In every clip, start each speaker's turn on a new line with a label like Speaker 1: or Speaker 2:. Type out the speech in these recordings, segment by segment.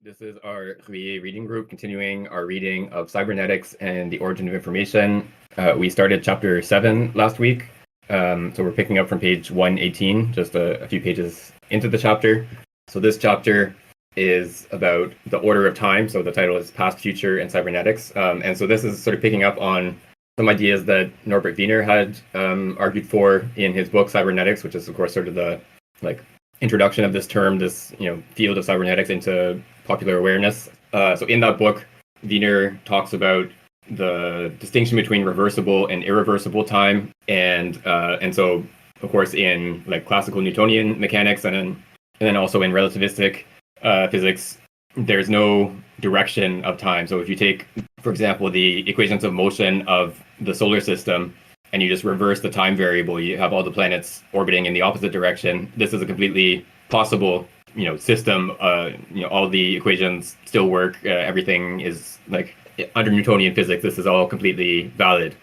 Speaker 1: This is our Ruyer reading group, continuing our reading of Cybernetics and the Origin of Information. We started chapter 7 last week, so we're picking up from page 118, just a few pages into the chapter. So this chapter is about the order of time, so the title is Past, Future, and Cybernetics. And so this is sort of picking up on some ideas that Norbert Wiener had argued for in his book Cybernetics, which is of course sort of the introduction of this term, this field of cybernetics into popular awareness. So in that book, Wiener talks about the distinction between reversible and irreversible time, and so of course in classical Newtonian mechanics and then also in relativistic physics, there's no direction of time. So if you take, for example, the equations of motion of the solar system, and you just reverse the time variable, you have all the planets orbiting in the opposite direction. This is a completely possible, system. All the equations still work. Everything is under Newtonian physics. This is all completely valid.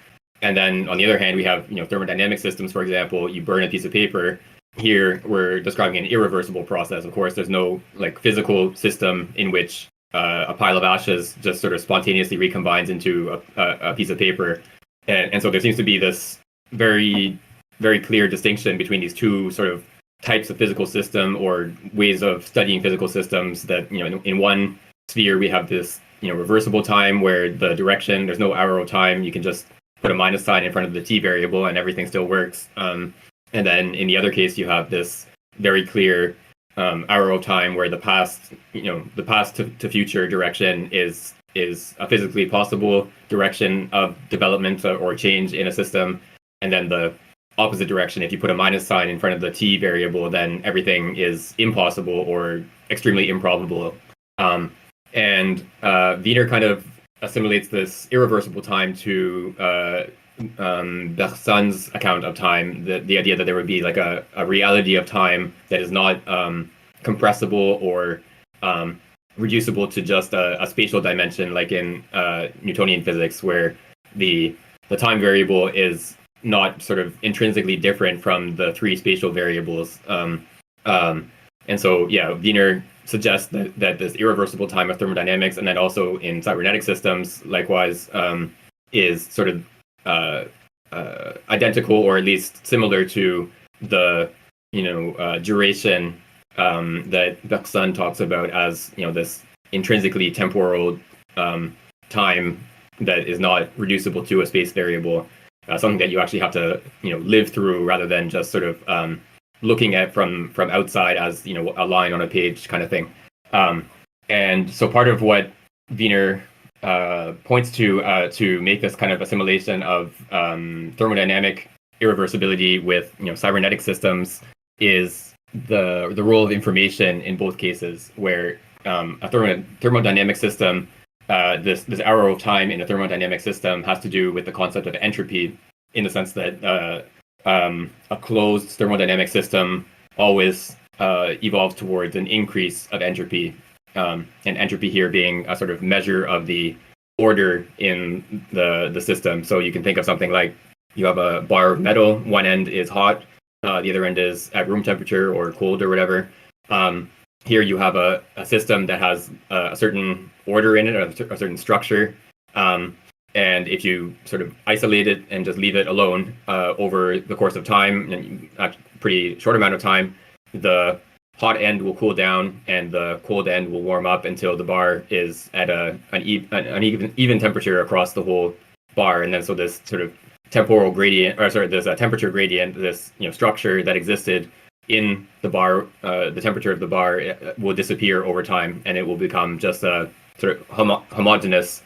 Speaker 1: And then on the other hand, we have thermodynamic systems. For example, you burn a piece of paper. Here we're describing an irreversible process. Of course, there's no physical system in which a pile of ashes just sort of spontaneously recombines into a piece of paper. And so there seems to be this very, very clear distinction between these two sort of types of physical system or ways of studying physical systems. That in one sphere we have this reversible time where the direction, there's no arrow time. You can just put a minus sign in front of the t variable and everything still works. And then in the other case you have this very clear arrow time where the past to future direction is a physically possible direction of development or change in a system, and then the opposite direction, if you put a minus sign in front of the t variable, then everything is impossible or extremely improbable. And Wiener kind of assimilates this irreversible time to Bergson's account of time, the idea that there would be a reality of time that is not compressible or reducible to just a spatial dimension, like in Newtonian physics, where the time variable is not sort of intrinsically different from the three spatial variables. And so, Wiener suggests that this irreversible time of thermodynamics, and then also in cybernetic systems, likewise, is sort of identical, or at least similar to the duration that Bergson talks about as this intrinsically temporal time that is not reducible to a space variable, something that you actually have to live through rather than just sort of looking at from outside as a line on a page kind of thing. And so part of what Wiener points to make this kind of assimilation of thermodynamic irreversibility with cybernetic systems is the role of information in both cases, where a thermodynamic system, this arrow of time in a thermodynamic system has to do with the concept of entropy, in the sense that a closed thermodynamic system always evolves towards an increase of entropy, and entropy here being a sort of measure of the order in the system. So you can think of something like you have a bar of metal, one end is hot, the other end is at room temperature or cold or whatever. Here you have a system that has a certain order in it, a certain structure. And if you sort of isolate it and just leave it alone over the course of time, a pretty short amount of time, the hot end will cool down and the cold end will warm up until the bar is at an even temperature across the whole bar. And then so this sort of temporal gradient, there's a temperature gradient, this structure that existed in the bar, the temperature of the bar will disappear over time, and it will become just a sort of homogeneous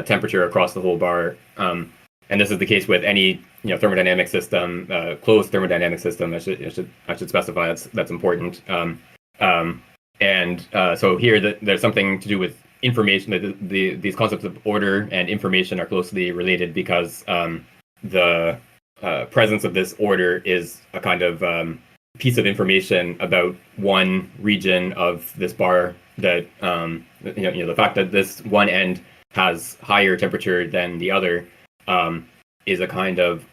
Speaker 1: temperature across the whole bar. And this is the case with any thermodynamic system, closed thermodynamic system. I should specify that's important. And so here there's something to do with information, that these concepts of order and information are closely related, because the presence of this order is a kind of piece of information about one region of this bar, that the fact that this one end has higher temperature than the other is a kind of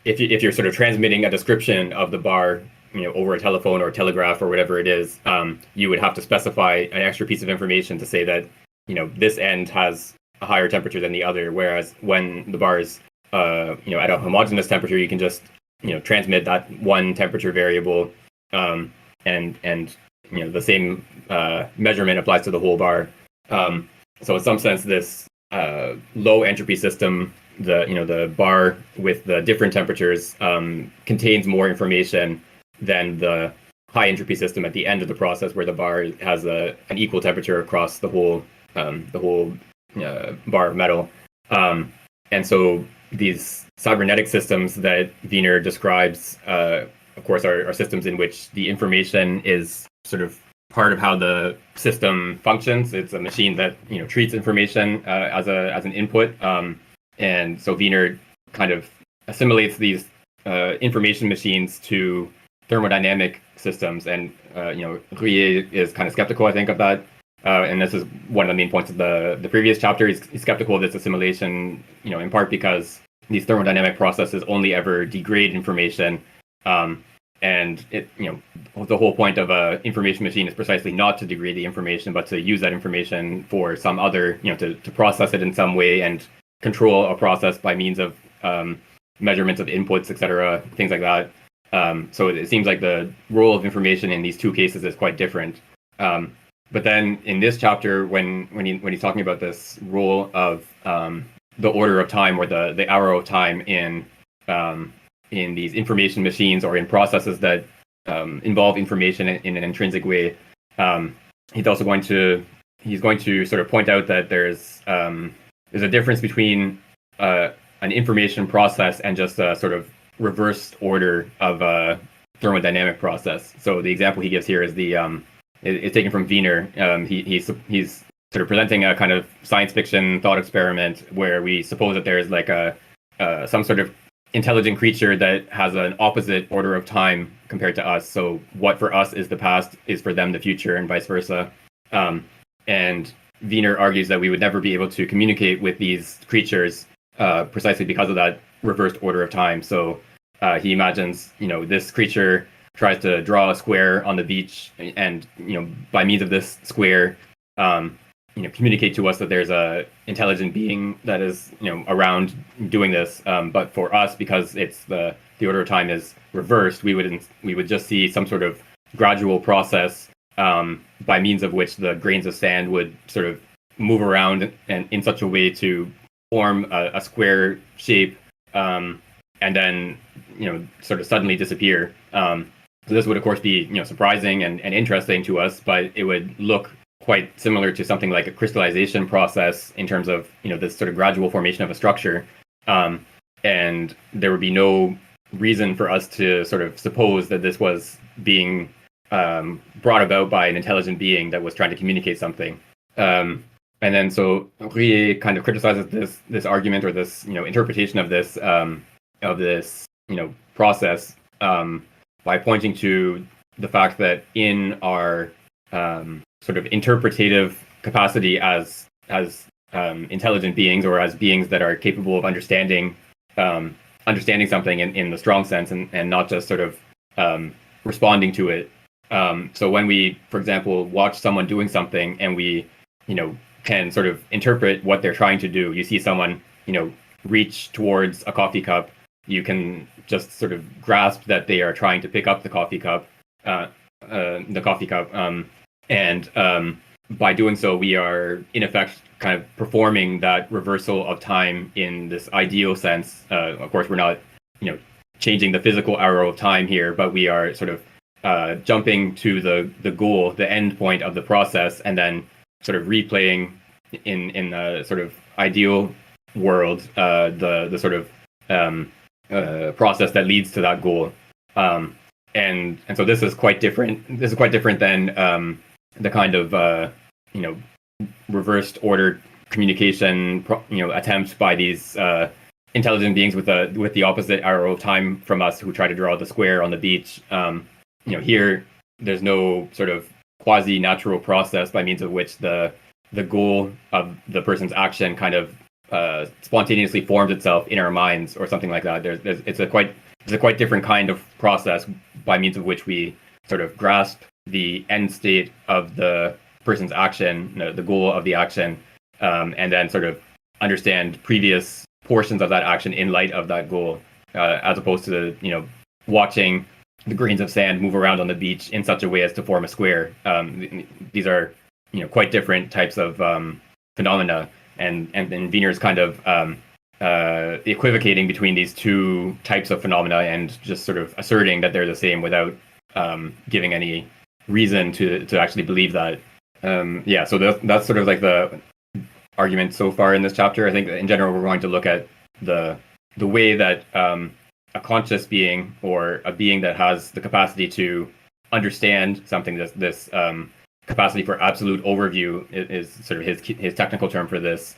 Speaker 1: if you're sort of transmitting a description of the bar over a telephone or telegraph or whatever it is, you would have to specify an extra piece of information to say that this end has a higher temperature than the other. Whereas when the bar is at a homogeneous temperature, you can just transmit that one temperature variable, and the same measurement applies to the whole bar. So in some sense, this low entropy system, the bar with the different temperatures, contains more information than the high entropy system at the end of the process, where the bar has an equal temperature across the whole bar of metal. And so these cybernetic systems that Wiener describes, of course, are systems in which the information is sort of part of how the system functions. It's a machine that treats information as an input, and so Wiener kind of assimilates these information machines to thermodynamic systems, and Ruyer is kind of skeptical, I think, of that. And this is one of the main points of the previous chapter. He's skeptical of this assimilation, in part because these thermodynamic processes only ever degrade information, and the whole point of a information machine is precisely not to degrade the information, but to use that information for some other, to process it in some way and control a process by means of measurements of inputs, etc., things like that. So it seems like the role of information in these two cases is quite different. But then in this chapter, when he's talking about this role of the order of time, or the arrow of time in these information machines or in processes that involve information in an intrinsic way, he's going to sort of point out that there's a difference between an information process and just a sort of reversed order of a thermodynamic process. So the example he gives here is it's taken from Wiener. He's sort of presenting a kind of science fiction thought experiment where we suppose that there's like some sort of intelligent creature that has an opposite order of time compared to us. So what for us is the past is for them the future, and vice versa. And Wiener argues that we would never be able to communicate with these creatures precisely because of that reversed order of time. So he imagines, this creature tries to draw a square on the beach, and by means of this square, communicate to us that there's a intelligent being that is around doing this. But for us, because it's the order of time is reversed, we would just see some sort of gradual process by means of which the grains of sand would sort of move around and in such a way to form a square shape, and then sort of suddenly disappear. So this would, of course, be surprising and interesting to us, but it would look quite similar to something like a crystallization process in terms of this sort of gradual formation of a structure, and there would be no reason for us to sort of suppose that this was being brought about by an intelligent being that was trying to communicate something. And then so Ruyer kind of criticizes this argument, or this interpretation of this process, by pointing to the fact that in our sort of interpretative capacity as intelligent beings, or as beings that are capable of understanding something in the strong sense, and not just sort of responding to it. So when we, for example, watch someone doing something, and we can sort of interpret what they're trying to do. You see someone reach towards a coffee cup, you can just sort of grasp that they are trying to pick up the coffee cup, and by doing so, we are in effect kind of performing that reversal of time in this ideal sense. Of course, we're not changing the physical arrow of time here, but we are sort of jumping to the goal, the end point of the process, and then sort of replaying in the sort of ideal world the sort of process that leads to that goal, and so this is quite different. This is quite different than the kind of reversed order communication attempt by these intelligent beings with the opposite arrow of time from us, who try to draw the square on the beach. Here there's no sort of quasi-natural process by means of which the goal of the person's action kind of spontaneously forms itself in our minds, or something like that. It's a quite it's a quite different kind of process by means of which we sort of grasp the end state of the person's action, the goal of the action, and then sort of understand previous portions of that action in light of that goal, as opposed to watching the grains of sand move around on the beach in such a way as to form a square. These are quite different types of phenomena, and Wiener's kind of equivocating between these two types of phenomena and just sort of asserting that they're the same without giving any reason to actually believe that. So that's sort of like the argument so far in this chapter. I think in general we're going to look at the way that a conscious being, or a being that has the capacity to understand something, this capacity for absolute overview is sort of his technical term for this.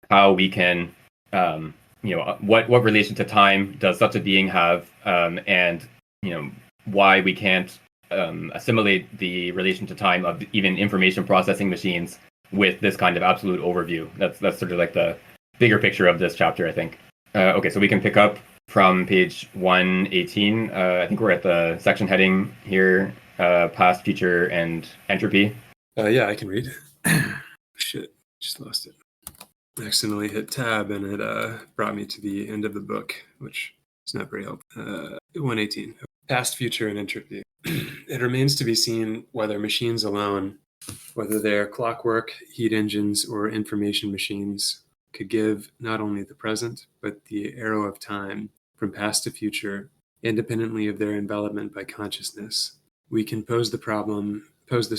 Speaker 1: How we can, what relation to time does such a being have, and why we can't assimilate the relation to time of even information processing machines with this kind of absolute overview. That's sort of like the bigger picture of this chapter, I think. Okay, so we can pick up from page 118. I think we're at the section heading here, past, future, and entropy.
Speaker 2: Yeah, I can read. Shit, just lost it. I accidentally hit tab and it brought me to the end of the book, which is not very helpful. 118. Past, future, and entropy. It remains to be seen whether machines alone, whether they're clockwork, heat engines, or information machines, could give not only the present, but the arrow of time from past to future, independently of their envelopment by consciousness. We can pose this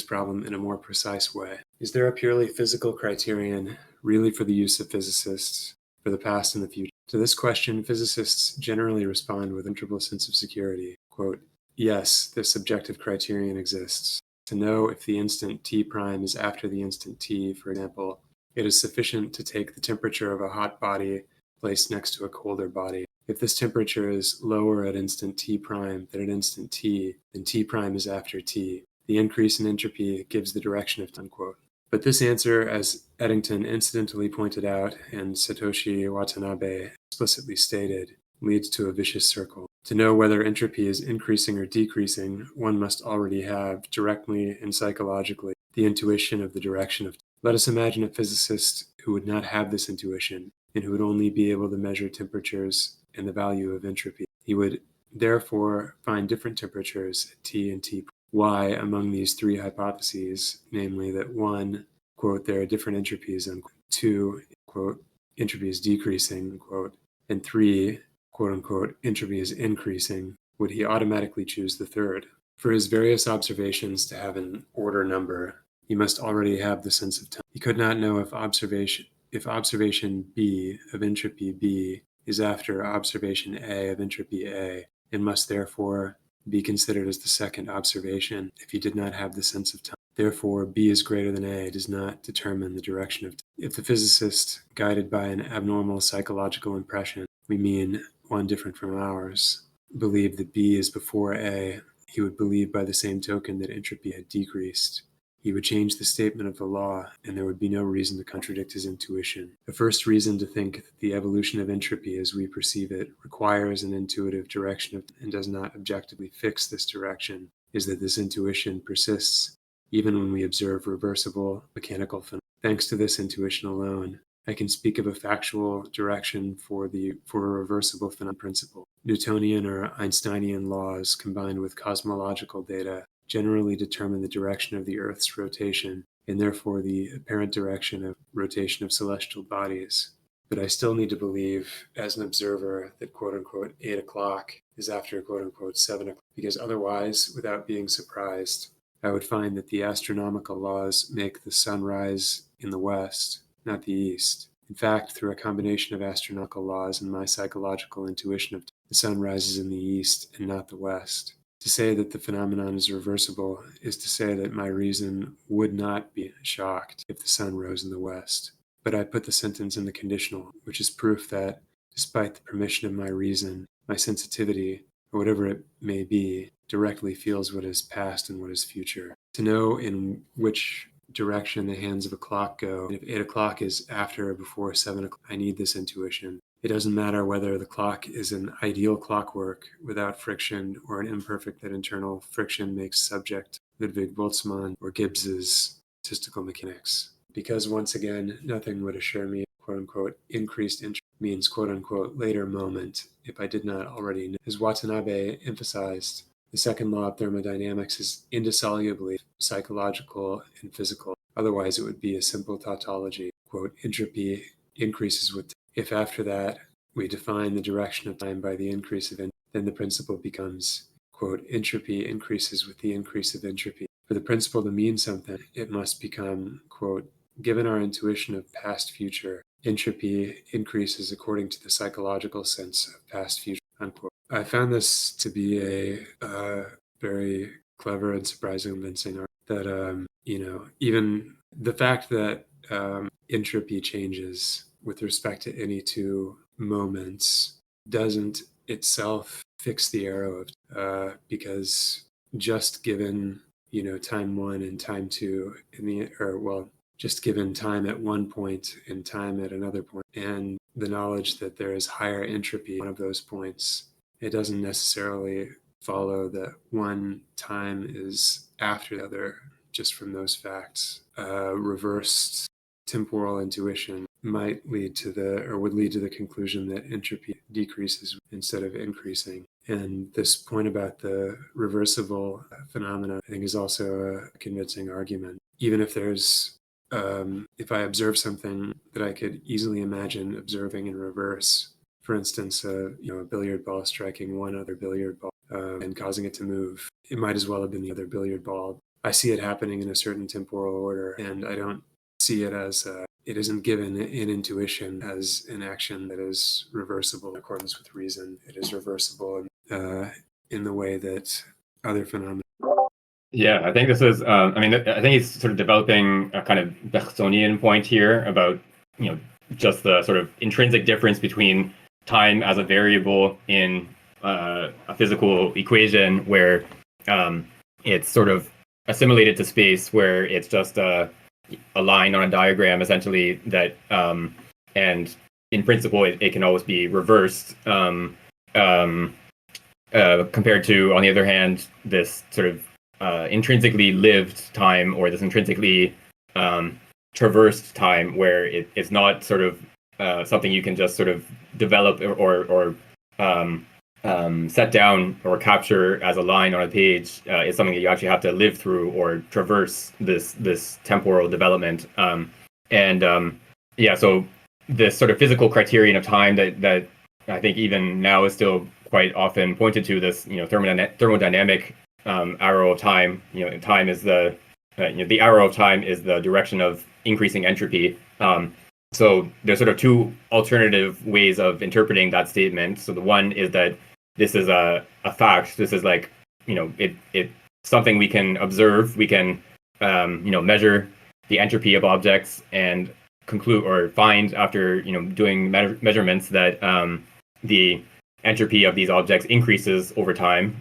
Speaker 2: problem in a more precise way. Is there a purely physical criterion really for the use of physicists for the past and the future? To this question, physicists generally respond with an interval sense of security. Quote, yes, this subjective criterion exists. To know if the instant t prime is after the instant t, for example, it is sufficient to take the temperature of a hot body placed next to a colder body. If this temperature is lower at instant t prime than at instant t, then t prime is after t. The increase in entropy gives the direction of unquote. But this answer, as Eddington incidentally pointed out and Satoshi Watanabe explicitly stated, leads to a vicious circle. To know whether entropy is increasing or decreasing, one must already have, directly and psychologically, the intuition of the direction of. Let us imagine a physicist who would not have this intuition, and who would only be able to measure temperatures and the value of entropy. He would therefore find different temperatures at T and T. Why, among these three hypotheses, namely that 1, quote, there are different entropies, unquote, 2, quote, entropy is decreasing, unquote, and 3, quote unquote, entropy is increasing, would he automatically choose the third? For his various observations to have an order number, he must already have the sense of time. He could not know if observation B of entropy B is after observation A of entropy A, and must therefore be considered as the second observation if he did not have the sense of time. Therefore, B is greater than A does not determine the direction of time. If the physicist, guided by an abnormal psychological impression, we mean one different from ours, believed that B is before A, he would believe by the same token that entropy had decreased. He would change the statement of the law, and there would be no reason to contradict his intuition. The first reason to think that the evolution of entropy as we perceive it requires an intuitive direction and does not objectively fix this direction is that this intuition persists even when we observe reversible mechanical phenomena. Thanks to this intuition alone, I can speak of a factual direction for a reversible phenomenon principle. Newtonian or Einsteinian laws combined with cosmological data generally determine the direction of the Earth's rotation and therefore the apparent direction of rotation of celestial bodies. But I still need to believe, as an observer, that quote-unquote 8 o'clock is after quote-unquote 7 o'clock, because otherwise, without being surprised, I would find that the astronomical laws make the sun rise in the west, not the east. In fact, through a combination of astronomical laws and my psychological intuition of the sun rises in the east and not the west. To say that the phenomenon is reversible is to say that my reason would not be shocked if the sun rose in the west. But I put the sentence in the conditional, which is proof that, despite the permission of my reason, my sensitivity, or whatever it may be, directly feels what is past and what is future. To know in which direction the hands of a clock go, and if 8 o'clock is after or before 7 o'clock, I need this intuition. It doesn't matter whether the clock is an ideal clockwork without friction or an imperfect that internal friction makes subject Ludwig Boltzmann or Gibbs's statistical mechanics. Because once again, nothing would assure me, quote unquote, increased interest means, quote unquote, later moment if I did not already know. As Watanabe emphasized, the second law of thermodynamics is indissolubly psychological and physical. Otherwise, it would be a simple tautology. Quote, entropy increases with. If after that we define the direction of time by the increase of entropy, then the principle becomes, quote, entropy increases with the increase of entropy. For the principle to mean something, it must become, quote, given our intuition of past future, entropy increases according to the psychological sense of past future, unquote. I found this to be a very clever and surprising convincing argument that, even the fact that entropy changes with respect to any two moments doesn't itself fix the arrow of because just given time one and time two just given time at one point and time at another point and the knowledge that there is higher entropy at one of those points, it doesn't necessarily follow that one time is after the other. Just from those facts, reversed temporal intuition would lead to the conclusion that entropy decreases instead of increasing. And this point about the reversible phenomena, I think, is also a convincing argument. Even if if I observe something that I could easily imagine observing in reverse, for instance, a billiard ball striking one other billiard ball and causing it to move, it might as well have been the other billiard ball. I see it happening in a certain temporal order, and I don't see it as it isn't given in intuition as an action that is reversible in accordance with reason. It is reversible in the way that other phenomena.
Speaker 1: Yeah, I think this is. I think he's sort of developing a kind of Bergsonian point here about just the sort of intrinsic difference between time as a variable in a physical equation where it's sort of assimilated to space, where it's just a line on a diagram essentially that and in principle it can always be reversed compared to, on the other hand, this sort of intrinsically lived time, or this intrinsically traversed time, where it's not sort of something you can just sort of develop or set down or capture as a line on a page. It's something that you actually have to live through or traverse this temporal development. So this sort of physical criterion of time that I think even now is still quite often pointed to, this thermodynamic arrow of time. Time is the arrow of time is the direction of increasing entropy. So there's sort of two alternative ways of interpreting that statement. So the one is that this is a fact. This is like, it's something we can observe. We can, measure the entropy of objects and conclude or find after, doing measurements that the entropy of these objects increases over time.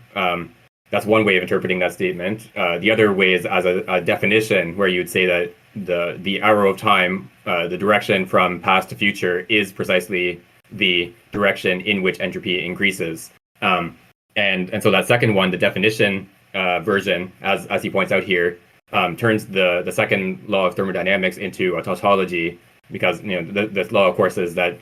Speaker 1: That's one way of interpreting that statement. The other way is as a definition, where you'd say that the arrow of time, the direction from past to future, is precisely the direction in which entropy increases. And so that second one, the definition version, as he points out here, turns the second law of thermodynamics into a tautology, because this law, of course, is that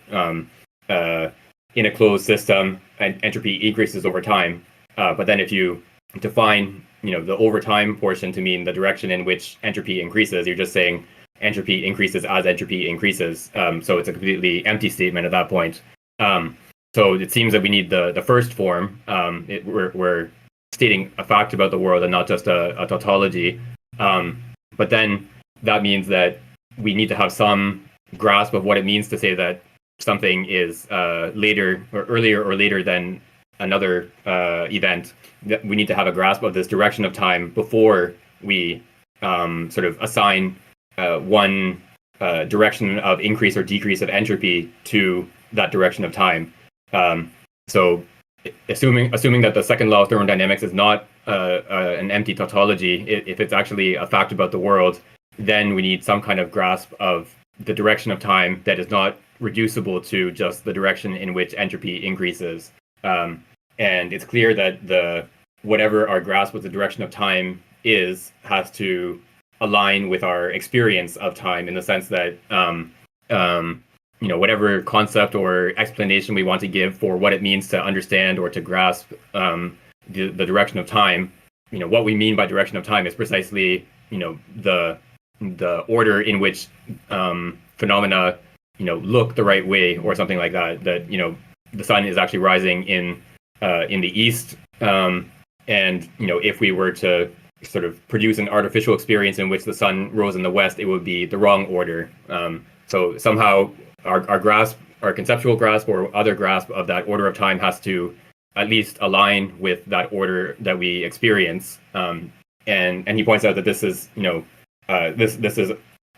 Speaker 1: in a closed system, entropy increases over time. But then if you define the over time portion to mean the direction in which entropy increases, you're just saying entropy increases as entropy increases. So it's a completely empty statement at that point. So it seems that we need the first form. We're stating a fact about the world and not just a tautology. But then that means that we need to have some grasp of what it means to say that something is later or earlier or later than another event. We need to have a grasp of this direction of time before we sort of assign one direction of increase or decrease of entropy to that direction of time. So assuming that the second law of thermodynamics is not an empty tautology, if it's actually a fact about the world, then we need some kind of grasp of the direction of time that is not reducible to just the direction in which entropy increases. And it's clear that whatever our grasp of the direction of time is has to align with our experience of time, in the sense that whatever concept or explanation we want to give for what it means to understand or to grasp the direction of time, what we mean by direction of time is precisely the order in which phenomena look the right way, or something like that. That the sun is actually rising in the east, and if we were to sort of produce an artificial experience in which the sun rose in the west, it would be the wrong order. So somehow our grasp, our conceptual grasp or other grasp of that order of time has to at least align with that order that we experience. And he points out that this is this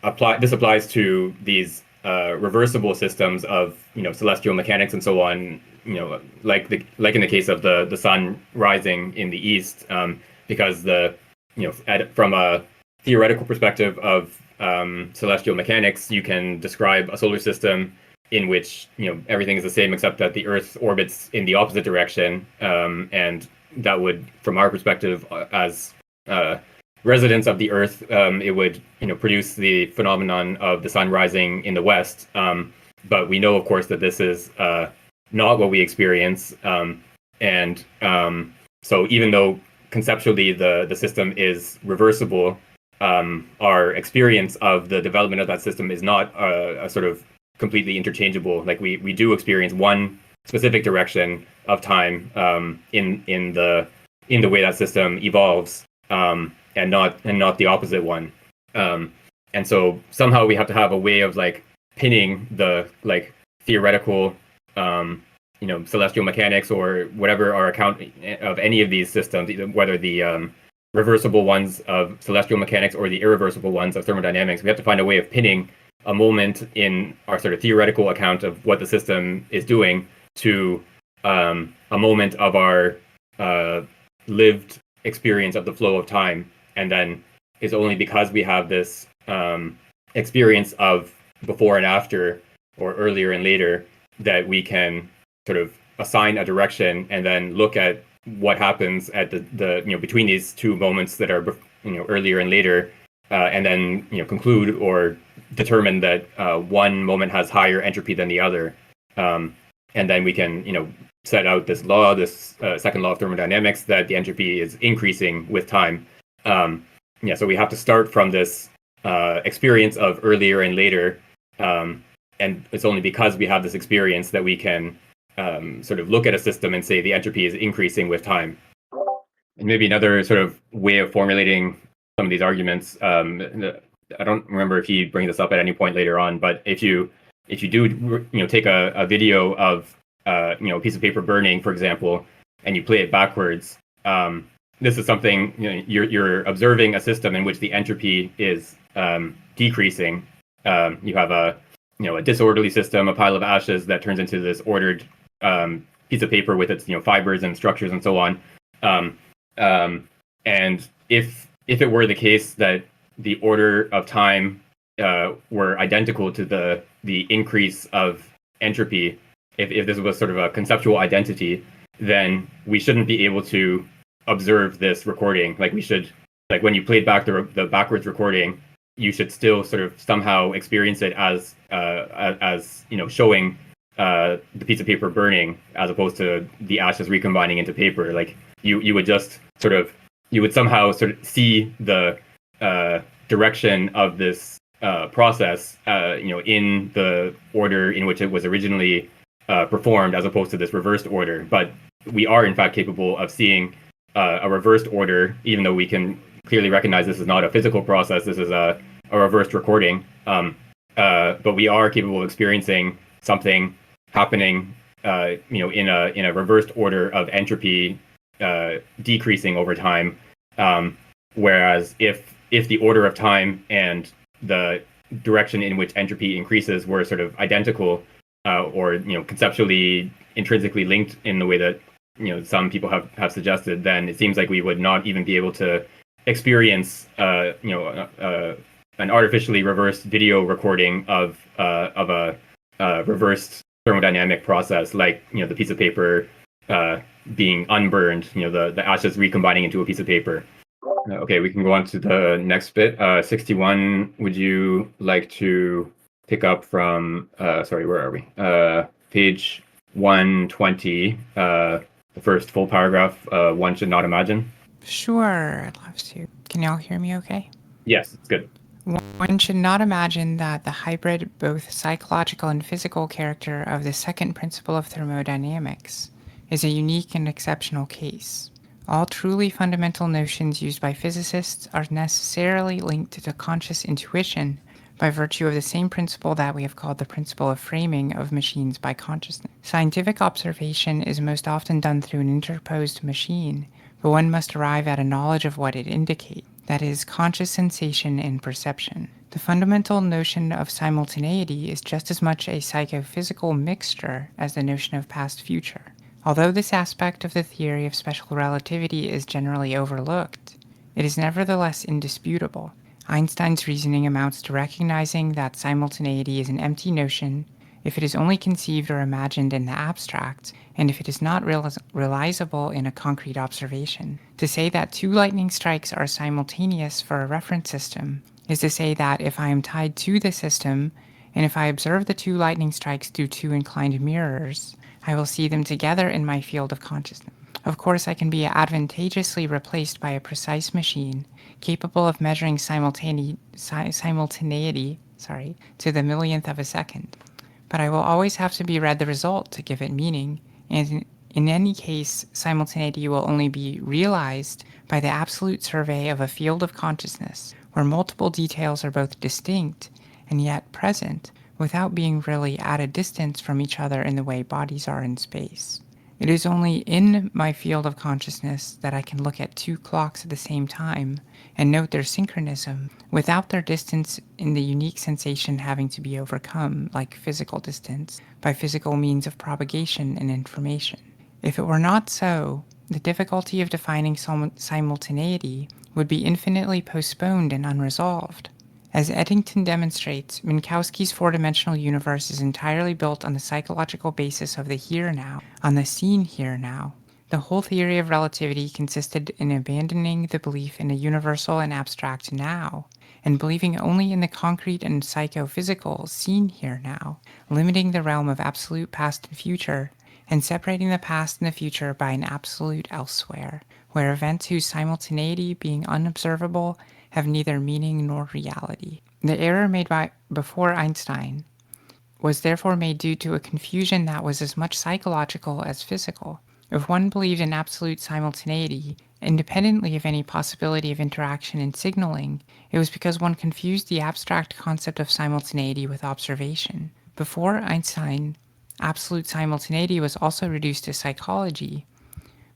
Speaker 1: applies to these reversible systems of celestial mechanics and so on. Like in the case of the sun rising in the east, because from a theoretical perspective of celestial mechanics, you can describe a solar system in which everything is the same except that the Earth orbits in the opposite direction, and that would, from our perspective as residents of the Earth, it would produce the phenomenon of the sun rising in the west. But we know, of course, that this is not what we experience, and so even though conceptually the system is reversible, our experience of the development of that system is not a sort of completely interchangeable. Like we do experience one specific direction of time in the way that system evolves, and not the opposite one. And so somehow we have to have a way of pinning the theoretical celestial mechanics or whatever our account of any of these systems, whether the reversible ones of celestial mechanics or the irreversible ones of thermodynamics. We have to find a way of pinning a moment in our sort of theoretical account of what the system is doing to a moment of our lived experience of the flow of time. And then it's only because we have this experience of before and after, or earlier and later, that we can sort of assign a direction and then look at what happens at the between these two moments that are earlier and later, and then conclude or determine that one moment has higher entropy than the other, and then we can set out this law, this second law of thermodynamics, that the entropy is increasing with time. So we have to start from this experience of earlier and later, and it's only because we have this experience that we can sort of look at a system and say the entropy is increasing with time. And maybe another sort of way of formulating some of these arguments, I don't remember if he brings this up at any point later on, but if you do take a video of a piece of paper burning, for example, and you play it backwards, this is something you're observing a system in which the entropy is decreasing. You have a disorderly system, a pile of ashes that turns into this ordered piece of paper with its fibers and structures and so on. And if it were the case that the order of time were identical to the increase of entropy, if this was sort of a conceptual identity, then we shouldn't be able to observe this recording. We should, when you played back the backwards recording, you should still sort of somehow experience it as showing the piece of paper burning, as opposed to the ashes recombining into paper. You would just you would somehow sort of see the direction of this process, in the order in which it was originally performed, as opposed to this reversed order. But we are in fact capable of seeing a reversed order, even though we can clearly recognize this is not a physical process. This is a reversed recording. But we are capable of experiencing something happening, in a reversed order of entropy decreasing over time. Whereas if the order of time and the direction in which entropy increases were sort of identical, or conceptually intrinsically linked in the way that some people have suggested, then it seems like we would not even be able to experience a an artificially reversed video recording of a reversed thermodynamic process, like the piece of paper being unburned, the ashes recombining into a piece of paper. Okay, we can go on to the next bit. 61, would you like to pick up from, sorry, where are we? Page 120, the first full paragraph, one should not imagine.
Speaker 3: Sure, I'd love to. Can y'all hear me okay?
Speaker 1: Yes, it's good.
Speaker 3: One should not imagine that the hybrid, both psychological and physical character of the second principle of thermodynamics is a unique and exceptional case. All truly fundamental notions used by physicists are necessarily linked to conscious intuition by virtue of the same principle that we have called the principle of framing of machines by consciousness. Scientific observation is most often done through an interposed machine, but one must arrive at a knowledge of what it indicates, that is, conscious sensation and perception. The fundamental notion of simultaneity is just as much a psychophysical mixture as the notion of past-future. Although this aspect of the theory of special relativity is generally overlooked, it is nevertheless indisputable. Einstein's reasoning amounts to recognizing that simultaneity is an empty notion if it is only conceived or imagined in the abstract, and if it is not realizable in a concrete observation. To say that two lightning strikes are simultaneous for a reference system is to say that if I am tied to the system, and if I observe the two lightning strikes through two inclined mirrors, I will see them together in my field of consciousness. Of course, I can be advantageously replaced by a precise machine capable of measuring simultaneity to the millionth of a second. But I will always have to be read the result to give it meaning, and in any case, simultaneity will only be realized by the absolute survey of a field of consciousness, where multiple details are both distinct and yet present, without being really at a distance from each other in the way bodies are in space. It is only in my field of consciousness that I can look at two clocks at the same time and note their synchronism without their distance in the unique sensation having to be overcome, like physical distance, by physical means of propagation and information. If it were not so, the difficulty of defining simultaneity would be infinitely postponed and unresolved. As Eddington demonstrates, Minkowski's four-dimensional universe is entirely built on the psychological basis of the here-now, on the seen here-now. The whole theory of relativity consisted in abandoning the belief in a universal and abstract now, and believing only in the concrete and psychophysical seen here-now, limiting the realm of absolute past and future, and separating the past and the future by an absolute elsewhere, where events whose simultaneity, being unobservable, have neither meaning nor reality. The error made before Einstein was therefore made due to a confusion that was as much psychological as physical. If one believed in absolute simultaneity, independently of any possibility of interaction and signaling, it was because one confused the abstract concept of simultaneity with observation. Before Einstein, absolute simultaneity was also reduced to psychology,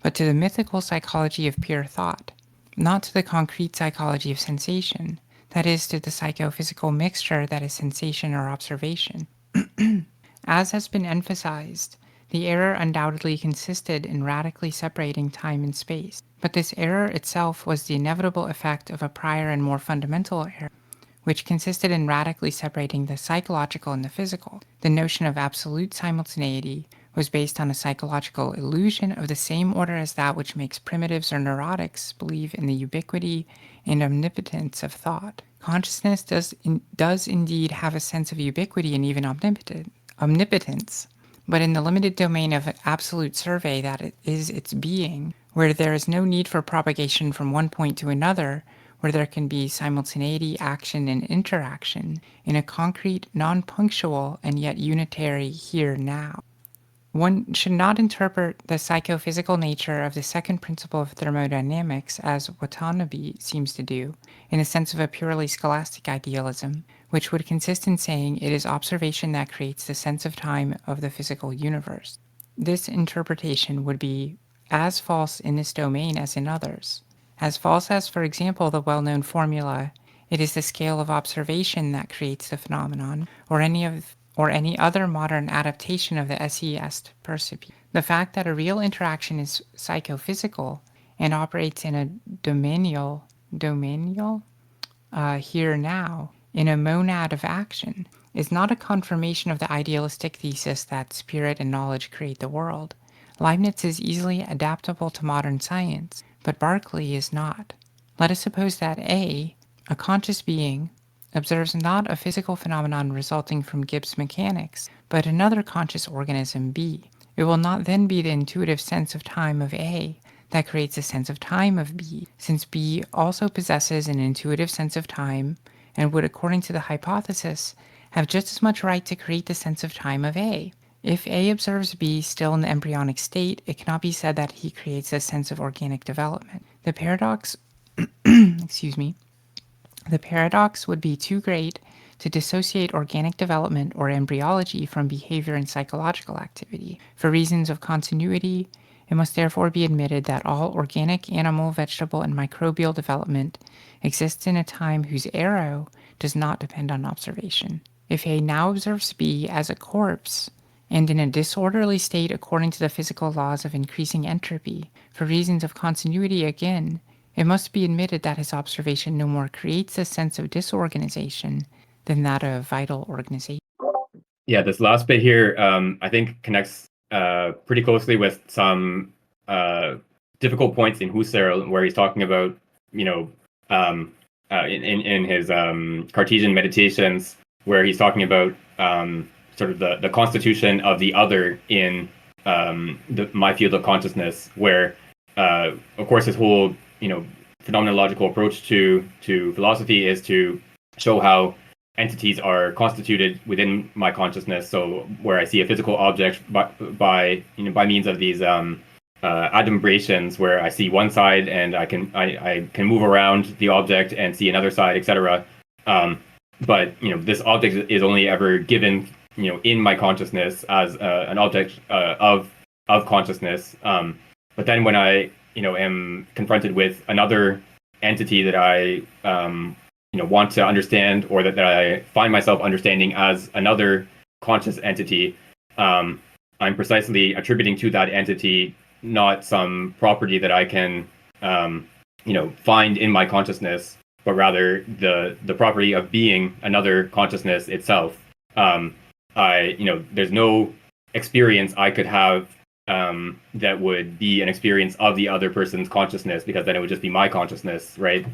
Speaker 3: but to the mythical psychology of pure thought, not to the concrete psychology of sensation, that is, to the psychophysical mixture that is sensation or observation. As has been emphasized, the error undoubtedly consisted in radically separating time and space, but this error itself was the inevitable effect of a prior and more fundamental error, which consisted in radically separating the psychological and the physical. The notion of absolute simultaneity was based on a psychological illusion of the same order as that which makes primitives or neurotics believe in the ubiquity and omnipotence of thought. Consciousness does indeed have a sense of ubiquity and even omnipotence, but in the limited domain of absolute survey that it is its being, where there is no need for propagation from one point to another, where there can be simultaneity, action, and interaction in a concrete, non-punctual, and yet unitary here-now. One should not interpret the psychophysical nature of the second principle of thermodynamics, as Watanabe seems to do, in a sense of a purely scholastic idealism, which would consist in saying it is observation that creates the sense of time of the physical universe. This interpretation would be as false in this domain as in others. As false as, for example, the well-known formula, it is the scale of observation that creates the phenomenon, or any other modern adaptation of the esse est percipi. The fact that a real interaction is psychophysical and operates in a dominial here now in a monad of action is not a confirmation of the idealistic thesis that spirit and knowledge create the world. Leibniz is easily adaptable to modern science, but Berkeley is not. Let us suppose that A, a conscious being, observes not a physical phenomenon resulting from Gibbs mechanics, but another conscious organism B. It will not then be the intuitive sense of time of A that creates a sense of time of B, since B also possesses an intuitive sense of time and would, according to the hypothesis, have just as much right to create the sense of time of A. If A observes B still in the embryonic state, it cannot be said that he creates a sense of organic development. The paradox the paradox would be too great to dissociate organic development or embryology from behavior and psychological activity. For reasons of continuity, it must therefore be admitted that all organic, animal, vegetable, and microbial development exists in a time whose arrow does not depend on observation. If A now observes B as a corpse, and in a disorderly state according to the physical laws of increasing entropy, for reasons of continuity again, it must be admitted that his observation no more creates a sense of disorganization than that of vital organization.
Speaker 1: Yeah, this last bit here, I think connects pretty closely with some difficult points in Husserl, where he's talking about, in his Cartesian meditations, where he's talking about sort of the constitution of the other in my field of consciousness, where, of course, his whole phenomenological approach to philosophy is to show how entities are constituted within my consciousness. So where I see a physical object by means of these adumbrations, where I see one side and I can move around the object and see another side, etc. But this object is only ever given in my consciousness as an object of consciousness. But then when I am confronted with another entity that I want to understand, or that I find myself understanding as another conscious entity, I'm precisely attributing to that entity not some property that I can find in my consciousness, but rather the property of being another consciousness itself. There's no experience I could have that would be an experience of the other person's consciousness, because then it would just be my consciousness, right?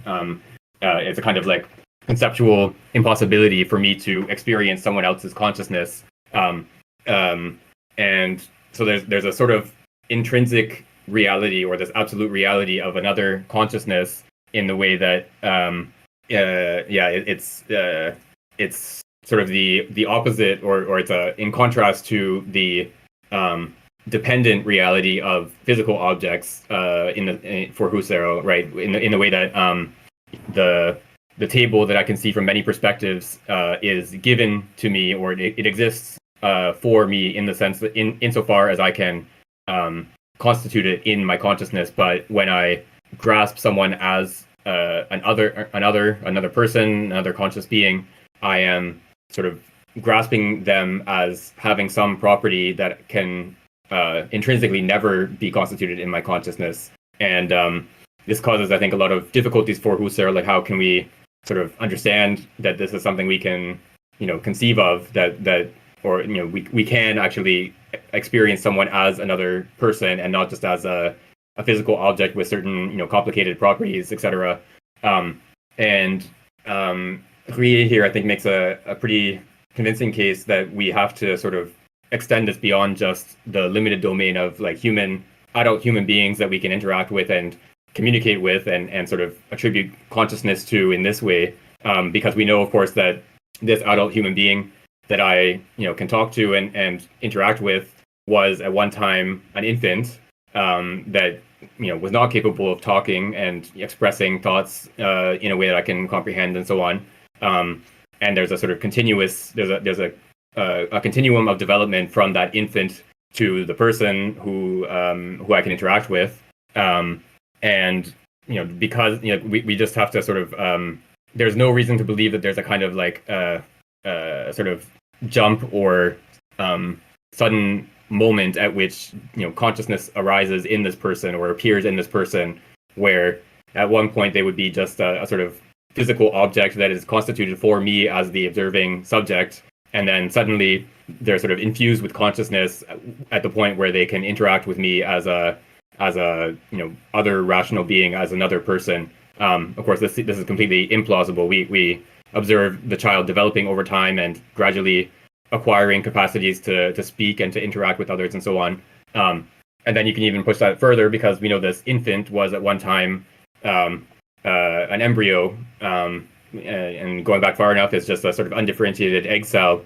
Speaker 1: It's a kind of like conceptual impossibility for me to experience someone else's consciousness. And so there's a sort of intrinsic reality, or this absolute reality of another consciousness, in the way that it's sort of the opposite, or it's in contrast to the dependent reality of physical objects for Husserl, right? In the way that the table that I can see from many perspectives is given to me, or it exists for me, in the sense that insofar as I can constitute it in my consciousness. But when I grasp someone as another person, another conscious being, I am sort of grasping them as having some property that can intrinsically never be constituted in my consciousness. And this causes, I think, a lot of difficulties for Husserl. Like, how can we sort of understand that this is something we can, conceive of, that or we can actually experience someone as another person, and not just as a physical object with certain complicated properties, etc. And Ruyer here, I think, makes a pretty convincing case that we have to sort of extend this beyond just the limited domain of like adult human beings that we can interact with and communicate with and sort of attribute consciousness to in this way, because we know, of course, that this adult human being that I can talk to and interact with was at one time an infant that was not capable of talking and expressing thoughts in a way that I can comprehend, and so on. And there's a sort of there's a continuum of development from that infant to the person who I can interact with, and because we just have to sort of there's no reason to believe that there's a kind of like sort of jump or sudden moment at which consciousness arises in this person or appears in this person, where at one point they would be just a sort of physical object that is constituted for me as the observing subject, and then suddenly they're sort of infused with consciousness at the point where they can interact with me as a other rational being, as another person. Of course, this is completely implausible. We observe the child developing over time and gradually acquiring capacities to speak and to interact with others and so on. And then you can even push that further, because we know this infant was at one time an embryo, and going back far enough, it's just a sort of undifferentiated egg cell.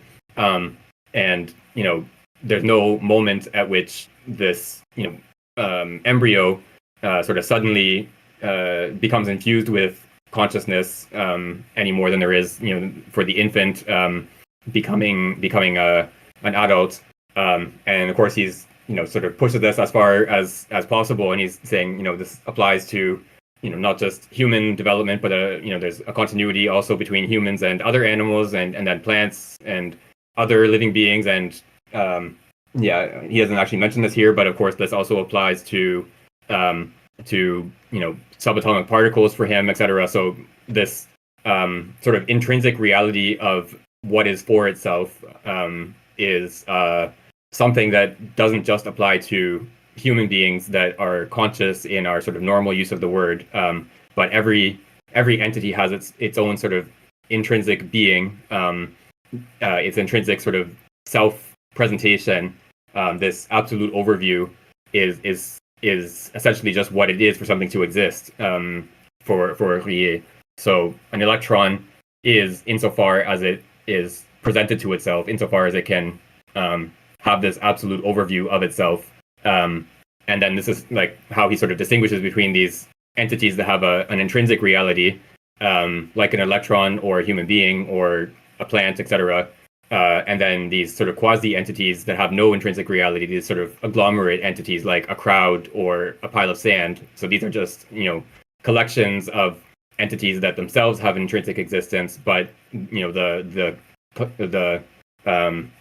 Speaker 1: And there's no moment at which this embryo sort of suddenly becomes infused with consciousness any more than there is for the infant becoming an adult. And of course he's sort of pushes this as far as possible, and he's saying this applies to not just human development, but there's a continuity also between humans and other animals, and then plants and other living beings. And he hasn't actually mentioned this here, but of course this also applies to subatomic particles for him, etc. So this sort of intrinsic reality of what is for itself is something that doesn't just apply to human beings that are conscious in our sort of normal use of the word, but every entity has its own sort of intrinsic being, its intrinsic sort of self-presentation. This absolute overview is essentially just what it is for something to exist, for Ruyer. So an electron is, insofar as it is presented to itself, insofar as it can have this absolute overview of itself. And then this is like how he sort of distinguishes between these entities that have an intrinsic reality, like an electron or a human being or a plant, etc. And then these sort of quasi-entities that have no intrinsic reality, these sort of agglomerate entities like a crowd or a pile of sand. So these are just, collections of entities that themselves have an intrinsic existence, but the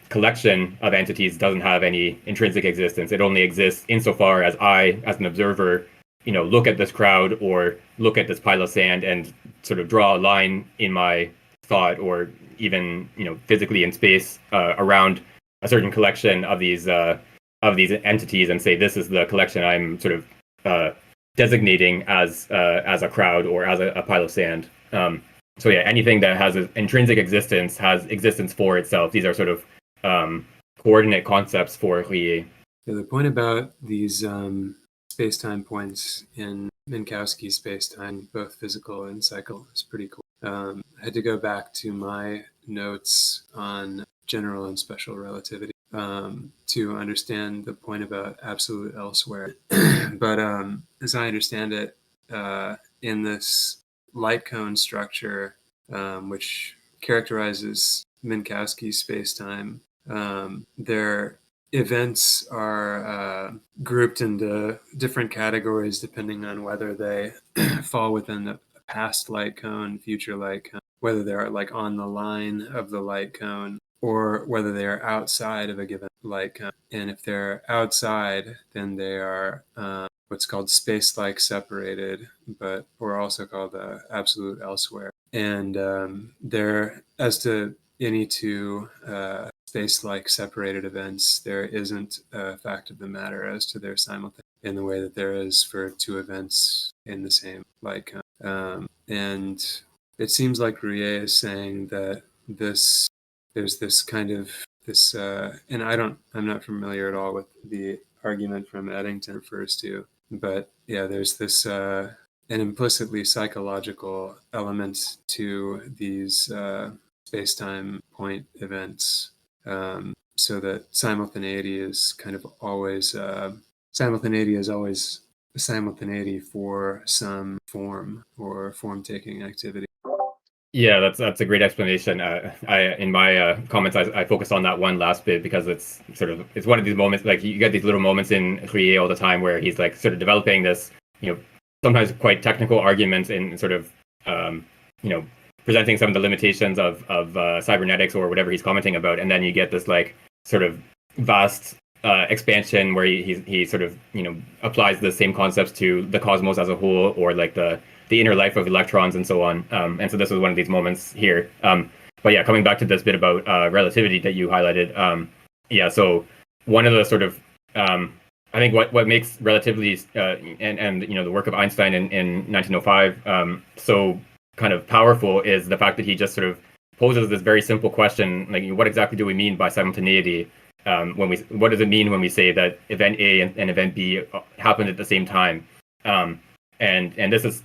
Speaker 1: collection of entities doesn't have any intrinsic existence. It only exists insofar as I, as an observer, look at this crowd or look at this pile of sand and sort of draw a line in my thought, or even physically in space around a certain collection of these entities, and say this is the collection I'm sort of designating as a crowd or as a pile of sand. So yeah, anything that has an intrinsic existence has existence for itself. These are sort of coordinate concepts for Ruyer.
Speaker 2: Yeah, the point about these space-time points in Minkowski space-time, both physical and psychical, is pretty cool. I had to go back to my notes on general and special relativity to understand the point about absolute elsewhere. But as I understand it, in this light cone structure, which characterizes Minkowski space-time, their events are grouped into different categories depending on whether they fall within the past light cone, future light cone, whether they're like on the line of the light cone, or whether they are outside of a given light cone. And if they're outside, then they are what's called space-like separated, but or also called absolute elsewhere. And there, as to any two space-like separated events, there isn't a fact of the matter as to their simultaneity in the way that there is for two events in the same light cone. And it seems like Ruyer is saying that there's this kind of this, and I'm not familiar at all with the argument from Eddington refers to, but yeah, there's this an implicitly psychological element to these space-time point events, so that simultaneity is kind of always simultaneity is always simultaneity for some form or form-taking activity.
Speaker 1: Yeah, that's a great explanation. In my comments, I focused on that one last bit because it's one of these moments, like you get these little moments in Ruyer all the time where he's like sort of developing this, sometimes quite technical arguments in sort of, presenting some of the limitations of cybernetics or whatever he's commenting about, and then you get this like sort of vast expansion where he sort of applies the same concepts to the cosmos as a whole, or like the the inner life of electrons and so on. And so this was one of these moments here. But yeah, coming back to this bit about relativity that you highlighted. So one of the sort of I think what makes relativity and the work of Einstein in 1905 so kind of powerful is the fact that he just sort of poses this very simple question, like, what exactly do we mean by simultaneity? What does it mean when we say that event A and event B happened at the same time? And this is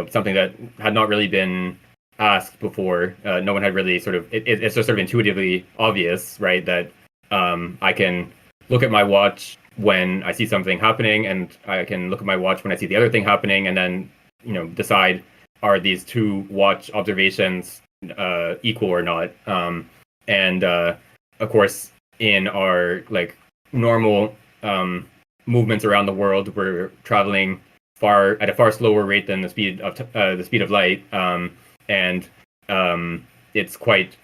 Speaker 1: something that had not really been asked before. No one had really sort of it's just sort of intuitively obvious, right? That I can look at my watch when I see something happening, and I can look at my watch when I see the other thing happening, and then decide, are these two watch observations equal or not? And of course, in our like normal movements around the world, we're traveling at a far slower rate than the speed of light, and it's quite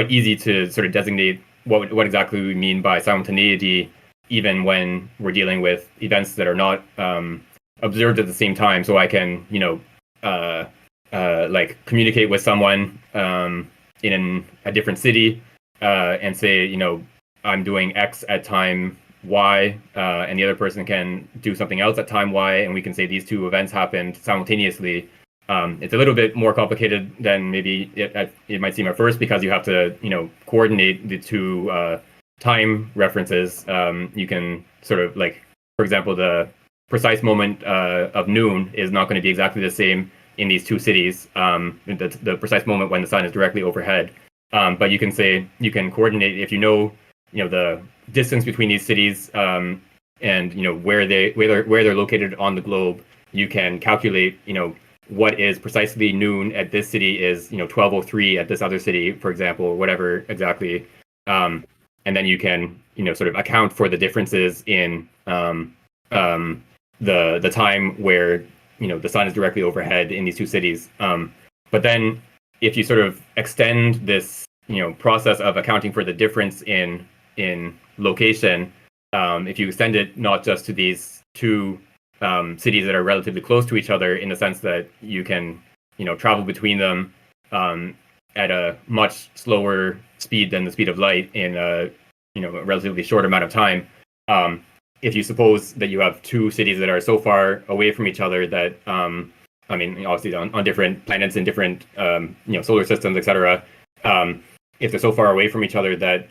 Speaker 1: easy to sort of designate what exactly we mean by simultaneity, even when we're dealing with events that are not observed at the same time. So I can like communicate with someone in a different city and say, I'm doing X at time Y, and the other person can do something else at time Y, and we can say these two events happened simultaneously. It's a little bit more complicated than maybe it might seem at first, because you have to coordinate the two time references. You can sort of, like, for example, the precise moment of noon is not going to be exactly the same in these two cities, the precise moment when the sun is directly overhead. But you can coordinate if the distance between these cities, and where they're located on the globe. You can calculate what is precisely noon at this city is 12:03 at this other city, for example, or whatever exactly. And then you can sort of account for the differences in the time where the sun is directly overhead in these two cities. But then if you sort of extend this process of accounting for the difference in location, if you extend it not just to these two cities that are relatively close to each other, in the sense that you can travel between them at a much slower speed than the speed of light in a relatively short amount of time. If you suppose that you have two cities that are so far away from each other that obviously on different planets in different solar systems, etc. If they're so far away from each other that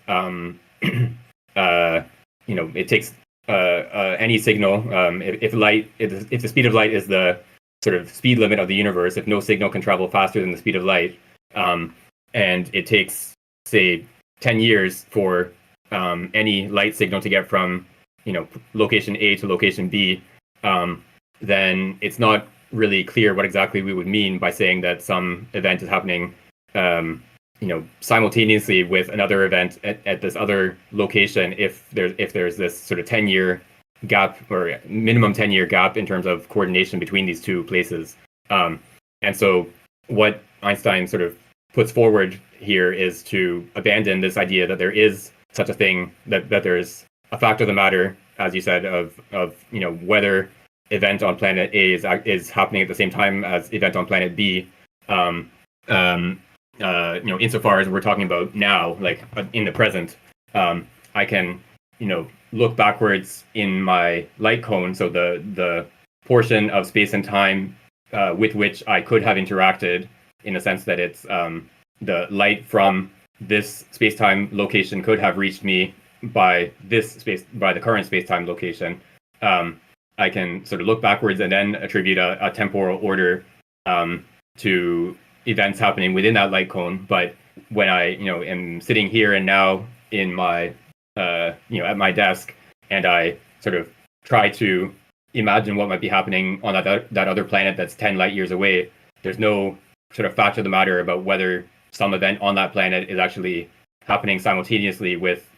Speaker 1: it takes any signal, if the speed of light is the sort of speed limit of the universe, if no signal can travel faster than the speed of light, and it takes, say, 10 years for any light signal to get from location A to location B, then it's not really clear what exactly we would mean by saying that some event is happening simultaneously with another event at this other location, if there's this sort of 10-year gap, or minimum 10-year gap, in terms of coordination between these two places. And so what Einstein sort of puts forward here is to abandon this idea that there is such a thing, that there's a fact of the matter, as you said, of whether event on planet A is happening at the same time as event on planet B. Insofar as we're talking about now, like in the present, I can look backwards in my light cone, so the portion of space and time with which I could have interacted, in the sense that it's the light from this space-time location could have reached me by the current space-time location. I can sort of look backwards and then attribute a temporal order to events happening within that light cone. But when I am sitting here and now in my at my desk, and I sort of try to imagine what might be happening on that other planet that's 10 light years away, there's no sort of fact of the matter about whether some event on that planet is actually happening simultaneously with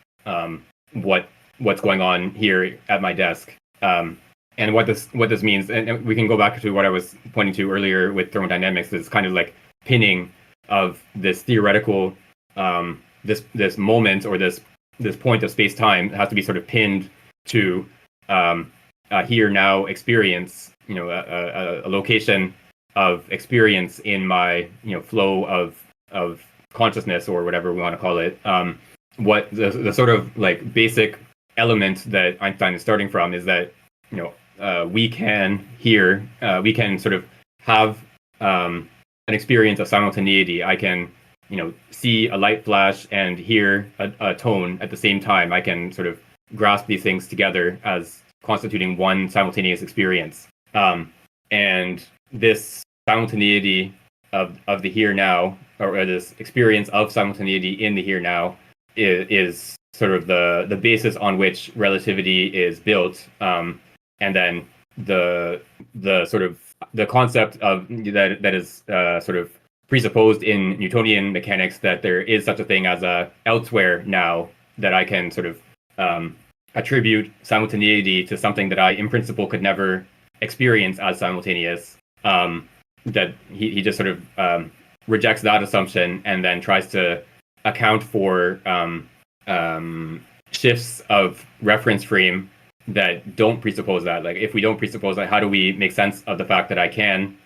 Speaker 1: what's going on here at my desk. And what this means, and we can go back to what I was pointing to earlier with thermodynamics, is kind of like pinning of this theoretical this moment, or this point of space-time has to be sort of pinned to a here now experience, a location of experience in my flow of consciousness, or whatever we want to call it. What the sort of like basic element that Einstein is starting from is that we can sort of have an experience of simultaneity. I can see a light flash and hear a tone at the same time. I can sort of grasp these things together as constituting one simultaneous experience. And this simultaneity of the here now, or this experience of simultaneity in the here now, is sort of the basis on which relativity is built. And then the sort of the concept of that is sort of presupposed in Newtonian mechanics, that there is such a thing as a elsewhere now, that I can sort of attribute simultaneity to something that I in principle could never experience as simultaneous. That he just sort of rejects that assumption and then tries to account for shifts of reference frame that don't presuppose that. Like, if we don't presuppose that, how do we make sense of the fact that I can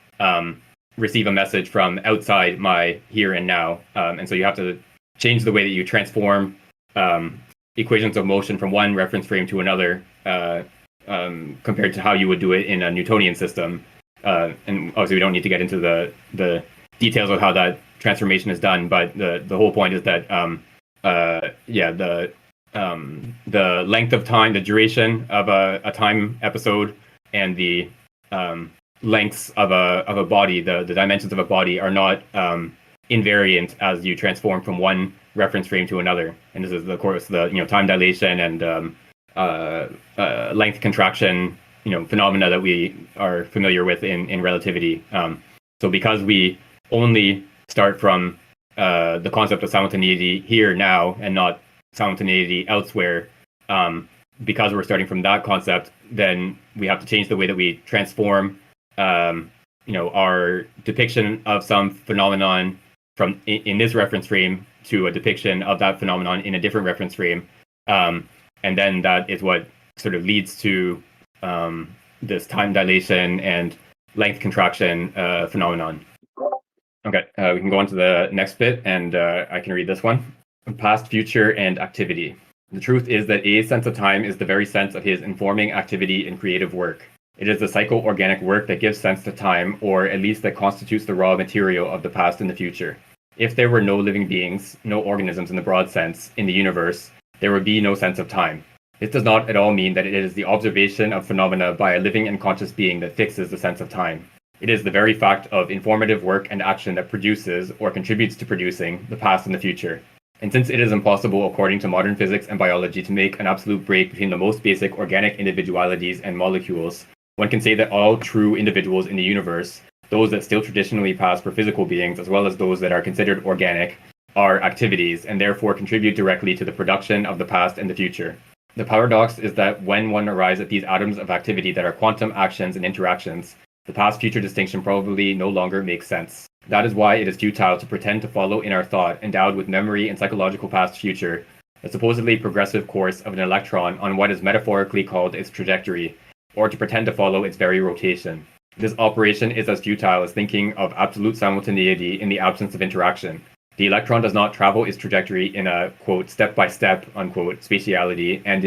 Speaker 1: receive a message from outside my here and now? And so you have to change the way that you transform equations of motion from one reference frame to another, compared to how you would do it in a Newtonian system. And obviously we don't need to get into the details of how that transformation is done, but the whole point is that the length of time, the duration of a time episode, and the lengths of a body, the dimensions of a body, are not invariant as you transform from one reference frame to another. And this is, of course, the time dilation and length contraction phenomena that we are familiar with in relativity. So because we only start from the concept of simultaneity here now and not simultaneity elsewhere, because we're starting from that concept, then we have to change the way that we transform our depiction of some phenomenon from in this reference frame to a depiction of that phenomenon in a different reference frame. And then that is what sort of leads to this time dilation and length contraction phenomenon. Okay, we can go on to the next bit, and I can read this one. Past, future, and activity. The truth is that A's sense of time is the very sense of his informing activity in creative work. It is the psycho-organic work that gives sense to time, or at least that constitutes the raw material of the past and the future. If there were no living beings, no organisms in the broad sense, in the universe, there would be no sense of time. This does not at all mean that it is the observation of phenomena by a living and conscious being that fixes the sense of time. It is the very fact of informative work and action that produces, or contributes to producing, the past and the future. And since it is impossible, according to modern physics and biology, to make an absolute break between the most basic organic individualities and molecules, one can say that all true individuals in the universe, those that still traditionally pass for physical beings, as well as those that are considered organic, are activities, and therefore contribute directly to the production of the past and the future. The paradox is that when one arrives at these atoms of activity that are quantum actions and interactions, the past-future distinction probably no longer makes sense. That is why it is futile to pretend to follow in our thought, endowed with memory and psychological past-future, a supposedly progressive course of an electron on what is metaphorically called its trajectory, or to pretend to follow its very rotation. This operation is as futile as thinking of absolute simultaneity in the absence of interaction. The electron does not travel its trajectory in a, quote, step-by-step, unquote, spatiality, and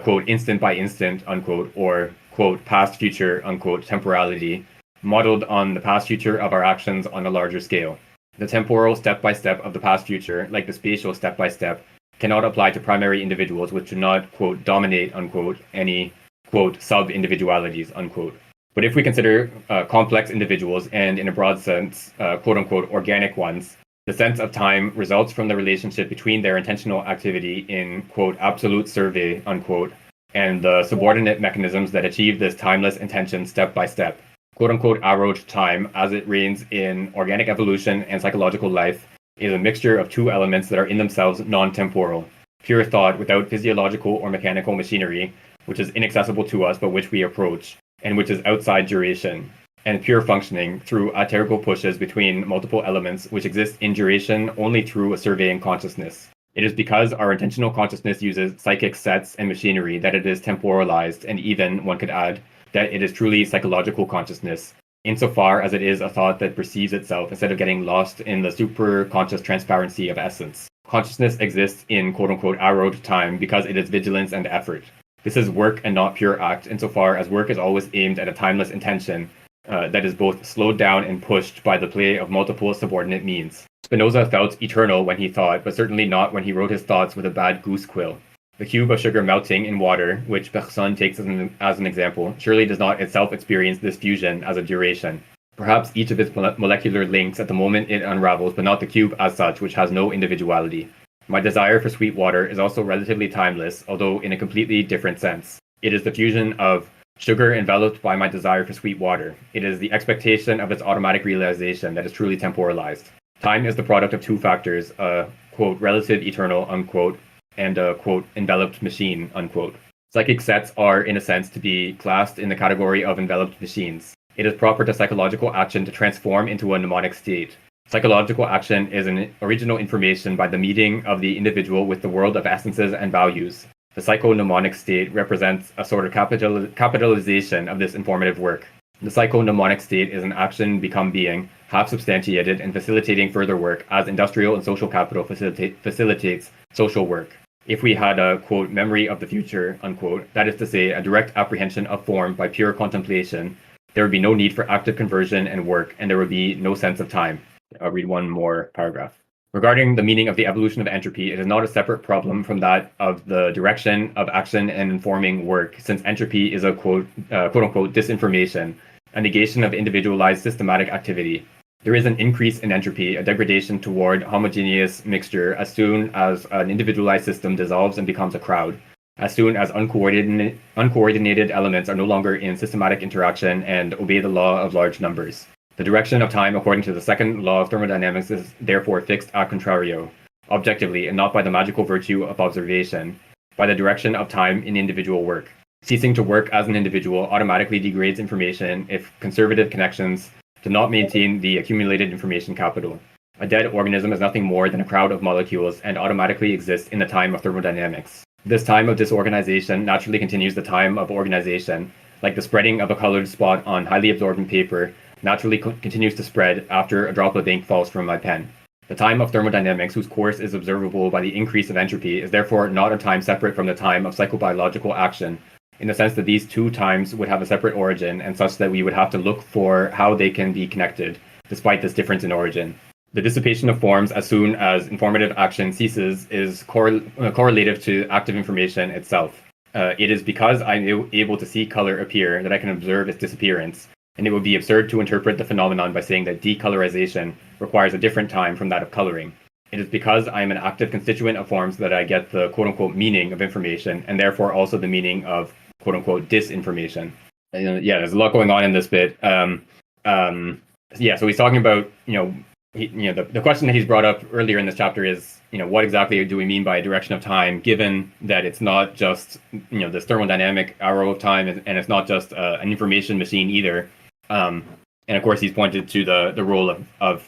Speaker 1: quote, instant-by-instant, unquote, or, quote, past-future, unquote, temporality, modeled on the past-future of our actions on a larger scale. The temporal step-by-step of the past-future, like the spatial step-by-step, cannot apply to primary individuals which do not, quote, dominate, unquote, any, quote, sub-individualities, unquote. But if we consider complex individuals, and in a broad sense, quote-unquote, organic ones, the sense of time results from the relationship between their intentional activity in, quote, absolute survey, unquote, and the subordinate mechanisms that achieve this timeless intention step by step. Quote-unquote, arrowed time, as it reigns in organic evolution and psychological life, is a mixture of two elements that are in themselves non-temporal. Pure thought without physiological or mechanical machinery, which is inaccessible to us but which we approach, and which is outside duration, and pure functioning through aterical pushes between multiple elements which exist in duration only through a surveying consciousness. It is because our intentional consciousness uses psychic sets and machinery that it is temporalized and even, one could add, that it is truly psychological consciousness, insofar as it is a thought that perceives itself instead of getting lost in the super-conscious transparency of essence. Consciousness exists in quote-unquote arrowed time because it is vigilance and effort. This is work and not pure act, insofar as work is always aimed at a timeless intention that is both slowed down and pushed by the play of multiple subordinate means. Spinoza felt eternal when he thought, but certainly not when he wrote his thoughts with a bad goose quill. The cube of sugar melting in water, which Bergson takes as an example, surely does not itself experience this fusion as a duration. Perhaps each of its molecular links at the moment it unravels, but not the cube as such, which has no individuality. My desire for sweet water is also relatively timeless, although in a completely different sense. It is the fusion of sugar enveloped by my desire for sweet water. It is the expectation of its automatic realization that is truly temporalized. Time is the product of two factors, a, quote, relative eternal, unquote, and a, quote, enveloped machine, unquote. Psychic sets are, in a sense, to be classed in the category of enveloped machines. It is proper to psychological action to transform into a mnemonic state. Psychological action is an original information by the meeting of the individual with the world of essences and values. The psycho-mnemonic state represents a sort of capitalization of this informative work. The psycho-mnemonic state is an action become being, half substantiated and facilitating further work as industrial and social capital facilitates social work. If we had a, quote, memory of the future, unquote, that is to say, a direct apprehension of form by pure contemplation, there would be no need for active conversion and work, and there would be no sense of time. I'll read one more paragraph. Regarding the meaning of the evolution of entropy, it is not a separate problem from that of the direction of action and informing work, since entropy is a quote-unquote disinformation, a negation of individualized systematic activity. There is an increase in entropy, a degradation toward homogeneous mixture as soon as an individualized system dissolves and becomes a crowd, as soon as uncoordinated elements are no longer in systematic interaction and obey the law of large numbers. The direction of time, according to the second law of thermodynamics, is therefore fixed a contrario, objectively, and not by the magical virtue of observation, by the direction of time in individual work. Ceasing to work as an individual automatically degrades information if conservative connections do not maintain the accumulated information capital. A dead organism is nothing more than a crowd of molecules and automatically exists in the time of thermodynamics. This time of disorganization naturally continues the time of organization, like the spreading of a colored spot on highly absorbent paper naturally continues to spread after a drop of ink falls from my pen. The time of thermodynamics, whose course is observable by the increase of entropy, is therefore not a time separate from the time of psychobiological action, in the sense that these two times would have a separate origin, and such that we would have to look for how they can be connected, despite this difference in origin. The dissipation of forms as soon as informative action ceases is correlative to active information itself. It is because I'm able to see color appear that I can observe its disappearance, and it would be absurd to interpret the phenomenon by saying that decolorization requires a different time from that of coloring. It is because I am an active constituent of forms that I get the quote-unquote meaning of information, and therefore also the meaning of quote-unquote disinformation. Yeah, there's a lot going on in this bit. So he's talking about, the question that he's brought up earlier in this chapter is, what exactly do we mean by direction of time, given that it's not just, this thermodynamic arrow of time, and it's not just an information machine either. And of course, he's pointed to the role of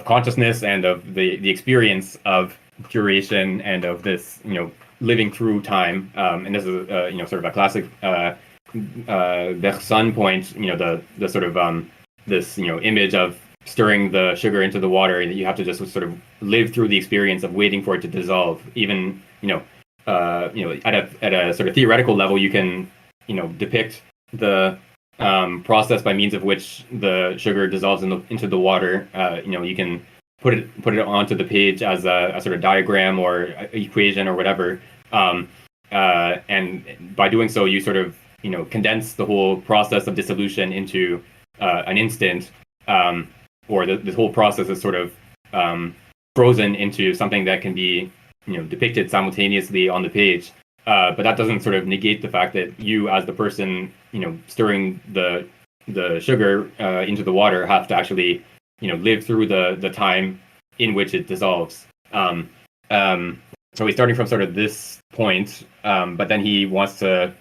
Speaker 1: consciousness and of the experience of duration and of this, living through time. And this is, sort of a classic Bergson point, the sort of this, image of stirring the sugar into the water, and that you have to just sort of live through the experience of waiting for it to dissolve. Even, at a sort of theoretical level, you can, depict the process by means of which the sugar dissolves into the water. You can put it onto the page as a sort of diagram or equation or whatever. And by doing so, you sort of, condense the whole process of dissolution into an instant, or the whole process is sort of frozen into something that can be, depicted simultaneously on the page. But that doesn't sort of negate the fact that you, as the person, stirring the sugar into the water, have to actually, live through the time in which it dissolves. So he's starting from sort of this point, but then he wants to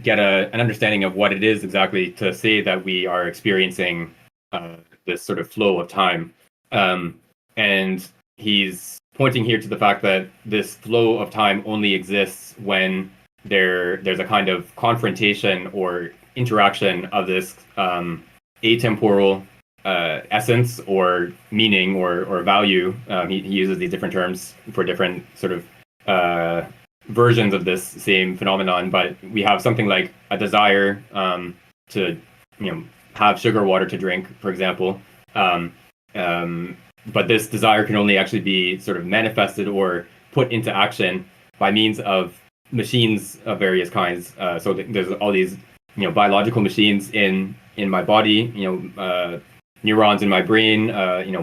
Speaker 1: get an understanding of what it is exactly to say that we are experiencing this sort of flow of time. And he's pointing here to the fact that this flow of time only exists when there's a kind of confrontation or interaction of this atemporal essence or meaning or value. He uses these different terms for different sort of versions of this same phenomenon, but we have something like a desire to have sugar water to drink, for example. But this desire can only actually be sort of manifested or put into action by means of machines of various kinds. So there's all these biological machines in my body, neurons in my brain,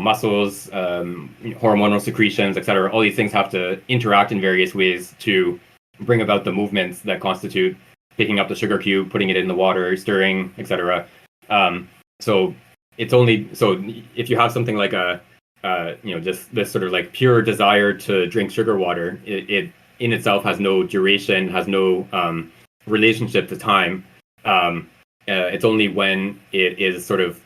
Speaker 1: muscles, hormonal secretions, etc. All these things have to interact in various ways to bring about the movements that constitute picking up the sugar cube, putting it in the water, stirring, etc. So it's only so if you have something like just this sort of like pure desire to drink sugar water, it in itself has no duration, has no relationship to time. It's only when it is sort of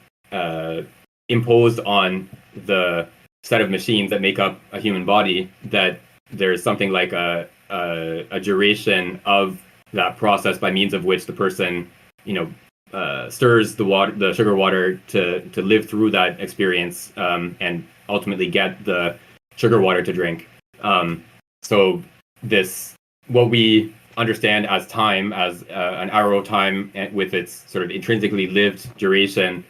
Speaker 1: imposed on the set of machines that make up a human body that there's something like a duration of that process by means of which the person stirs the sugar water to live through that experience and ultimately get the sugar water to drink. So this, what we understand as time, as an arrow time with its sort of intrinsically lived duration,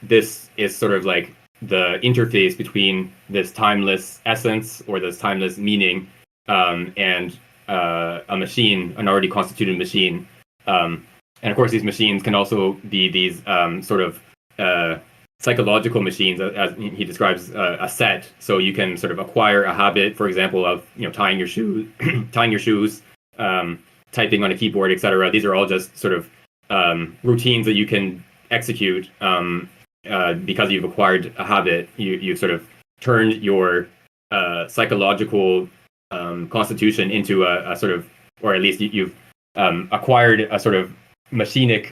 Speaker 1: this is sort of like the interface between this timeless essence or this timeless meaning and a machine, an already constituted machine. And of course, these machines can also be these sort of psychological machines, as he describes a set. So you can sort of acquire a habit, for example, of tying your shoes, typing on a keyboard, etc. These are all just sort of routines that you can execute because you've acquired a habit. You've sort of turned your psychological constitution into a sort of, or at least you've acquired a sort of machinic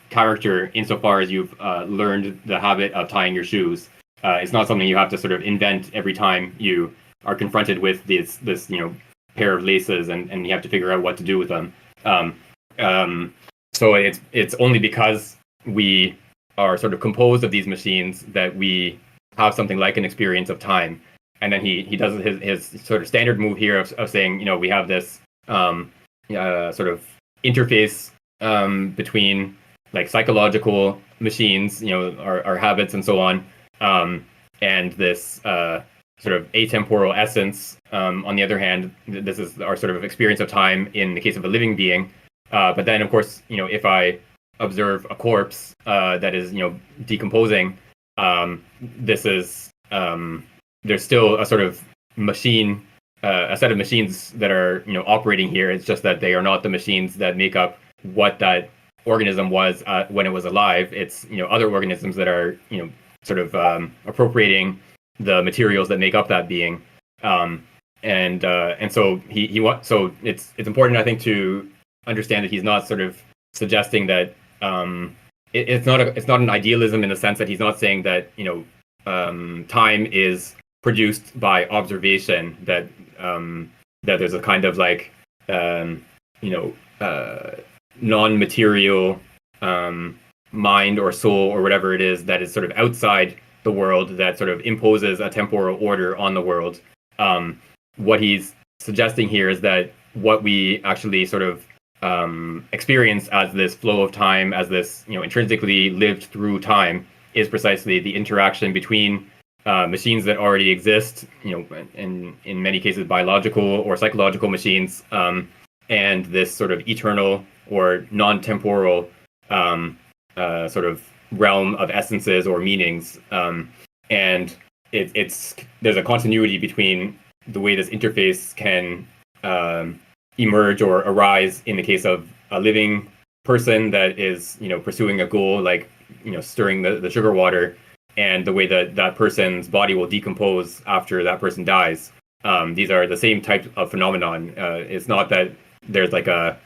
Speaker 1: character insofar as you've learned the habit of tying your shoes. It's not something you have to sort of invent every time you are confronted with this pair of laces and you have to figure out what to do with them. So it's only because we are sort of composed of these machines that we have something like an experience of time. And then he does his sort of standard move here of saying, we have this sort of interface between like psychological machines, our habits and so on, and this sort of atemporal essence. On the other hand, this is our sort of experience of time in the case of a living being. But then, of course, if I observe a corpse that is, decomposing, this is there's still a sort of machine, a set of machines that are, operating here. It's just that they are not the machines that make up what that organism was when it was alive. It's other organisms that are sort of appropriating the materials that make up that being. And so so it's important, I think, to understand that he's not sort of suggesting that it's not an idealism in the sense that he's not saying that time is produced by observation, that there's a kind of like non-material mind or soul or whatever it is that is sort of outside the world that sort of imposes a temporal order on the world. What he's suggesting here is that what we actually sort of experience as this flow of time, as this intrinsically lived through time, is precisely the interaction between machines that already exist, in many cases biological or psychological machines, and this sort of eternal or non-temporal sort of realm of essences or meanings. And there's a continuity between the way this interface can emerge or arise in the case of a living person that is pursuing a goal like stirring the sugar water, and the way that that person's body will decompose after that person dies. These are the same type of phenomenon. It's not that there's a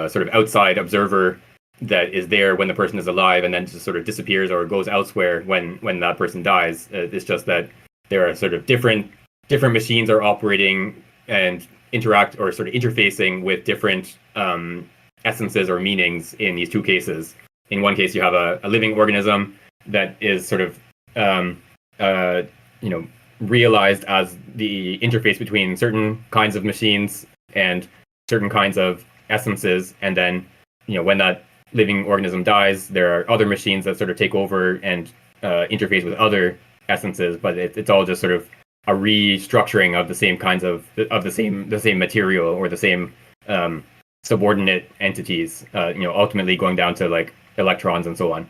Speaker 1: sort of outside observer that is there when the person is alive and then just sort of disappears or goes elsewhere when that person dies. It's just that there are sort of different machines are operating and interact or sort of interfacing with different essences or meanings in these two cases. In one case, you have a living organism that is sort of realized as the interface between certain kinds of machines and certain kinds of essences, and then when that living organism dies, there are other machines that sort of take over and interface with other essences, but it's all just sort of a restructuring of the same kinds of the same material or the same subordinate entities, ultimately going down to like electrons and so on.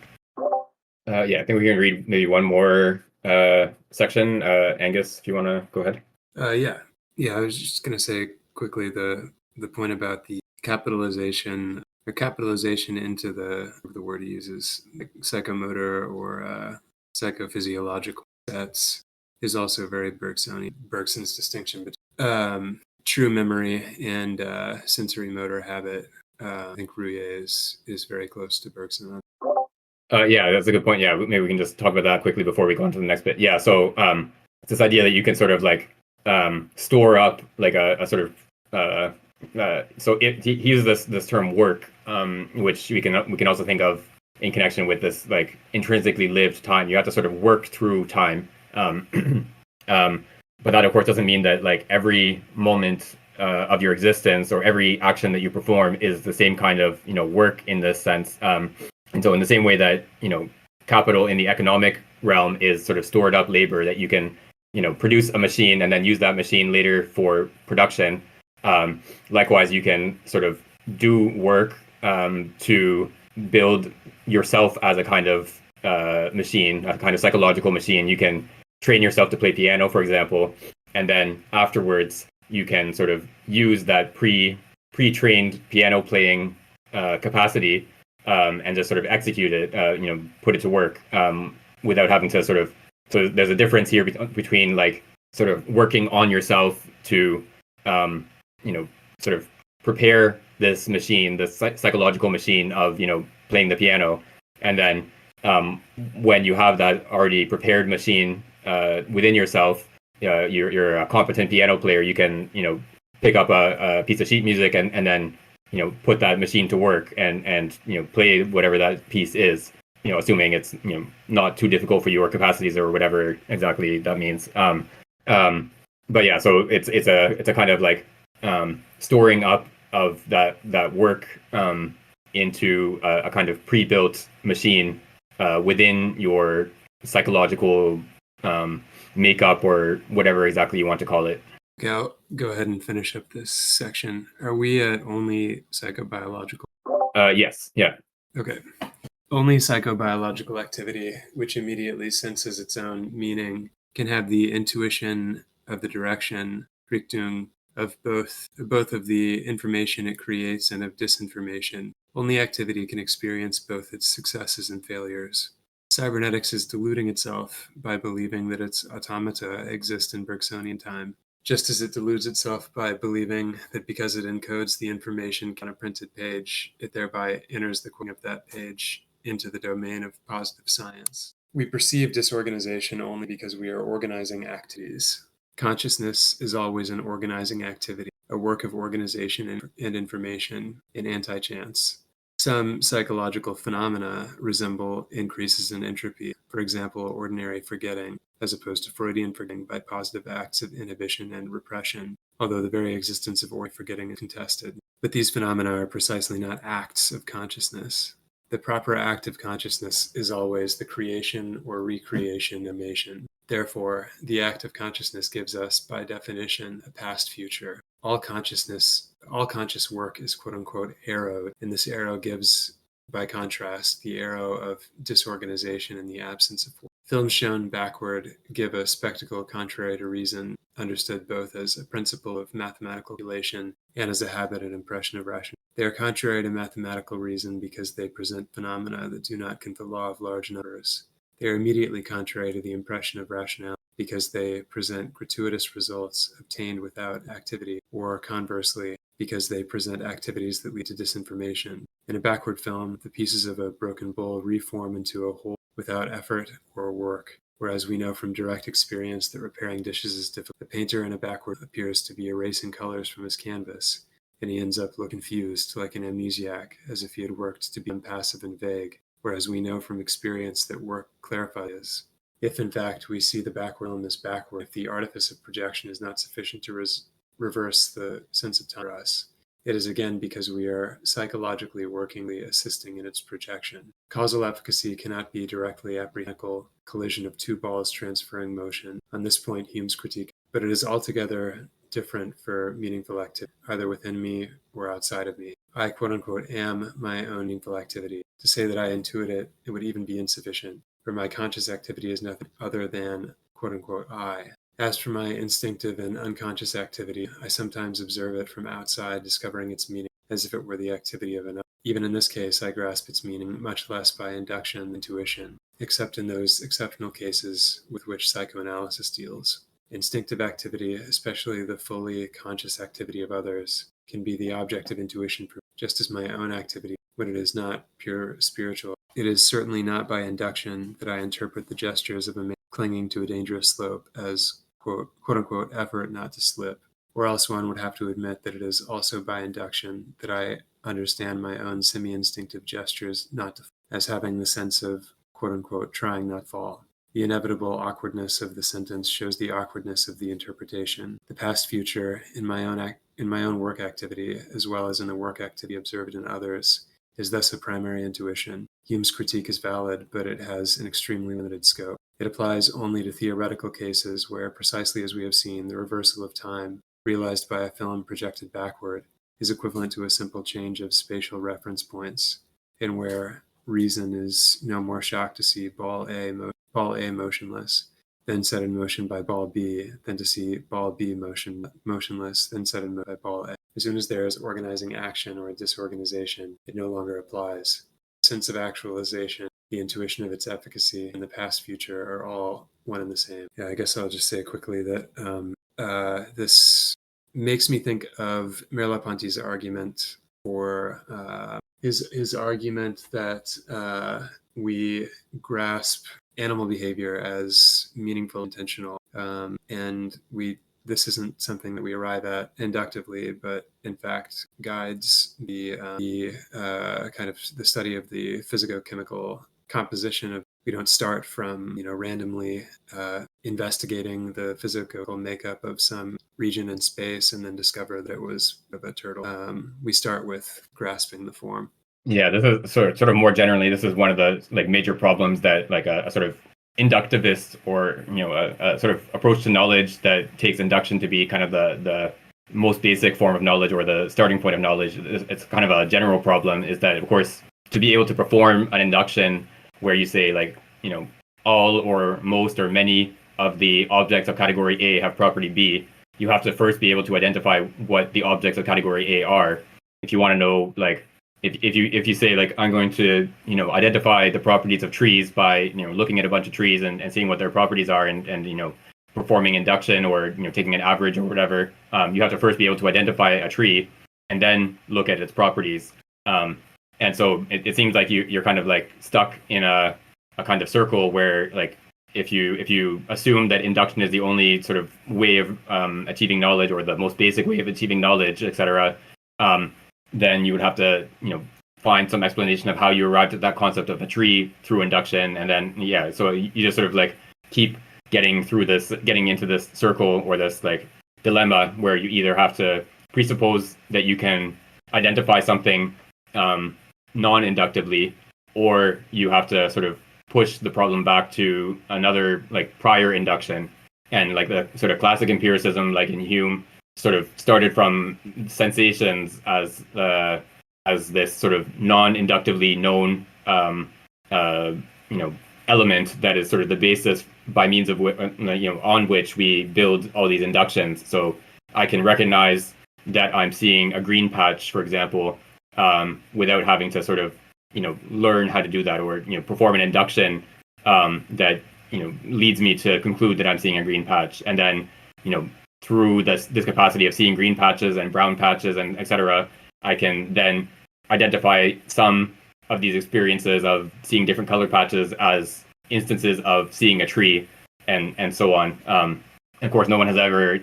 Speaker 1: I think we can read maybe one more section. Angus, if you want to go ahead.
Speaker 2: I was just going to say quickly the point about the capitalization into the word he uses, like psychomotor or psychophysiological sets, is also very Bergsonian. Bergson's distinction between true memory and sensory motor habit. I think Ruyer is very close to Bergson.
Speaker 1: That's a good point. Yeah, maybe we can just talk about that quickly before we go on to the next bit. Yeah, so it's this idea that you can sort of like store up like a sort of he uses this term work, which we can also think of in connection with this like intrinsically lived time. You have to sort of work through time, but that of course doesn't mean that like every moment of your existence or every action that you perform is the same kind of work in this sense. And so in the same way that capital in the economic realm is sort of stored up labor that you can produce a machine and then use that machine later for production. Likewise, you can sort of do work to build yourself as a kind of machine, a kind of psychological machine. You can train yourself to play piano, for example, and then afterwards you can sort of use that pre-trained piano playing capacity and just sort of execute it, put it to work without having to sort of. So there's a difference here between like sort of working on yourself to sort of prepare this machine, this psychological machine of playing the piano, and then when you have that already prepared machine within yourself, you're a competent piano player. You can pick up a piece of sheet music and then put that machine to work and play whatever that piece is. Assuming it's not too difficult for your capacities or whatever exactly that means. But yeah, so it's a kind of like storing up of that work into a kind of pre-built machine within your psychological makeup or whatever exactly you want to call it.
Speaker 2: Go ahead and finish up this section. Are we at only psychobiological?
Speaker 1: Yes. Yeah.
Speaker 2: Okay. Only psychobiological activity, which immediately senses its own meaning, can have the intuition of the direction, Richtung, of both of the information it creates and of disinformation. Only activity can experience both its successes and failures. Cybernetics is deluding itself by believing that its automata exist in Bergsonian time, just as it deludes itself by believing that because it encodes the information on a printed page, it thereby enters the coding of that page into the domain of positive science. We perceive disorganization only because we are organizing activities. Consciousness is always an organizing activity, a work of organization and information in anti-chance. Some psychological phenomena resemble increases in entropy, for example, ordinary forgetting, as opposed to Freudian forgetting by positive acts of inhibition and repression, although the very existence of ordinary forgetting is contested. But these phenomena are precisely not acts of consciousness. The proper act of consciousness is always the creation or recreation of information. Therefore, the act of consciousness gives us, by definition, a past future. All conscious work is quote-unquote arrowed, and this arrow gives, by contrast, the arrow of disorganization in the absence of work. Films shown backward give a spectacle contrary to reason, understood both as a principle of mathematical calculation and as a habit and impression of rationality. They are contrary to mathematical reason because they present phenomena that do not conform to the law of large numbers. They are immediately contrary to the impression of rationality because they present gratuitous results obtained without activity, or conversely, because they present activities that lead to disinformation. In a backward film, the pieces of a broken bowl reform into a whole without effort or work, whereas we know from direct experience that repairing dishes is difficult. The painter in a backward appears to be erasing colors from his canvas. and he ends up looking confused like an amnesiac, as if he had worked to be passive and vague, whereas we know from experience that work clarifies. If in fact we see the backwardness backward, if the artifice of projection is not sufficient to reverse the sense of time for us, it is again because we are psychologically workingly assisting in its projection. Causal efficacy cannot be directly apprehendable collision of two balls transferring motion. On this point, Hume's critique, but it is altogether different for meaningful activity, either within me or outside of me. I, quote unquote, am my own meaningful activity. To say that I intuit it, it would even be insufficient, for my conscious activity is nothing other than, quote unquote, I. As for my instinctive and unconscious activity, I sometimes observe it from outside, discovering its meaning as if it were the activity of another. Even in this case, I grasp its meaning much less by induction than intuition, except in those exceptional cases with which psychoanalysis deals. Instinctive activity, especially the fully conscious activity of others, can be the object of intuition, just as my own activity, when it is not pure spiritual. It is certainly not by induction that I interpret the gestures of a man clinging to a dangerous slope as quote unquote effort not to slip, or else one would have to admit that it is also by induction that I understand my own semi-instinctive gestures not to as having the sense of quote unquote trying not fall. The inevitable awkwardness of the sentence shows the awkwardness of the interpretation. The past future in my own work activity, as well as in the work activity observed in others, is thus a primary intuition. Hume's critique is valid, but it has an extremely limited scope. It applies only to theoretical cases where, precisely as we have seen, the reversal of time, realized by a film projected backward, is equivalent to a simple change of spatial reference points, and where reason is no more shocked to see ball A motionless, then set in motion by ball B, than to see ball B motionless, then set in motion by ball A. As soon as there is organizing action or disorganization, it no longer applies. The sense of actualization, the intuition of its efficacy, and the past future are all one and the same. Yeah, I guess I'll just say quickly that this makes me think of Merleau-Ponty's argument for his argument that we grasp animal behavior as meaningful, intentional, and this isn't something that we arrive at inductively, but in fact guides the kind of the study of the physicochemical composition of. We don't start from randomly investigating the physical makeup of some region in space and then discover that it was of a turtle. We start with grasping the form.
Speaker 1: Yeah, this is sort of more generally. This is one of the major problems that a sort of inductivist or a sort of approach to knowledge that takes induction to be kind of the most basic form of knowledge or the starting point of knowledge. It's kind of a general problem. Is that, of course, to be able to perform an induction where you say all or most or many of the objects of category A have property B, you have to first be able to identify what the objects of category A are. If you want to know, if you say I'm going to identify the properties of trees by looking at a bunch of trees and seeing what their properties are and performing induction or taking an average or whatever, you have to first be able to identify a tree and then look at its properties. And so it seems like you're kind of stuck in a kind of circle where if you assume that induction is the only sort of way of achieving knowledge or the most basic way of achieving knowledge, etc., then you would have to find some explanation of how you arrived at that concept of a tree through induction, and then so you just sort of keep getting into this circle or this dilemma where you either have to presuppose that you can identify something non-inductively, or you have to sort of push the problem back to another prior induction. And the sort of classic empiricism, in Hume, sort of started from sensations as this sort of non-inductively known element that is sort of the basis by means of on which we build all these inductions. So I can recognize that I'm seeing a green patch, for example, without having to sort of learn how to do that or perform an induction that leads me to conclude that I'm seeing a green patch, and then through this capacity of seeing green patches and brown patches and etc., I can then identify some of these experiences of seeing different color patches as instances of seeing a tree, and so on. Of course, no one has ever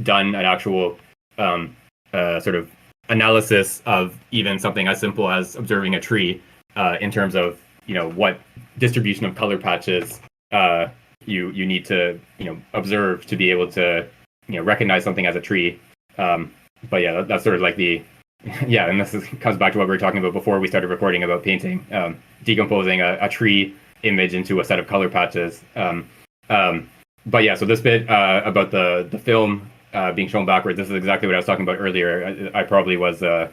Speaker 1: done an actual sort of analysis of even something as simple as observing a tree in terms of what distribution of color patches you need to observe to be able to recognize something as a tree. But yeah, that's sort of like the yeah, and comes back to what we were talking about before we started recording about painting, decomposing a tree image into a set of color patches. But yeah, so this bit about the film being shown backwards, this is exactly what I was talking about earlier. I probably was I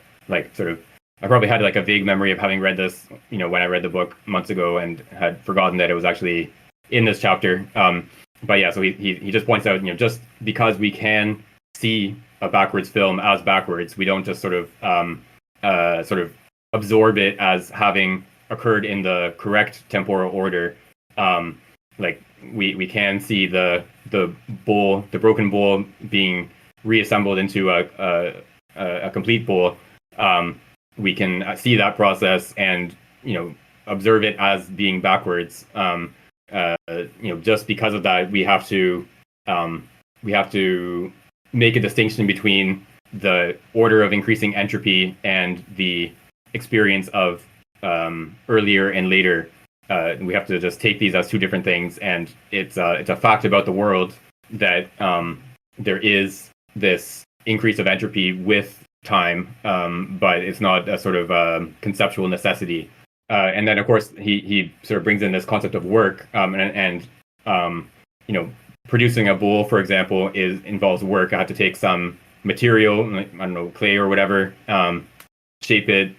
Speaker 1: probably had like a vague memory of having read this, when I read the book months ago, and had forgotten that it was actually in this chapter. But yeah, so he just points out, just because we can see a backwards film as backwards, we don't just sort of absorb it as having occurred in the correct temporal order. Like we can see the broken bowl being reassembled into a complete bowl. We can see that process and observe it as being backwards. Just because of that, we have to make a distinction between the order of increasing entropy and the experience of earlier and later. We have to just take these as two different things, and it's a fact about the world that there is this increase of entropy with time, but it's not a sort of conceptual necessity. And then, of course, he sort of brings in this concept of work, and producing a bowl, for example, involves work. I have to take some material, like, I don't know, clay or whatever, shape it,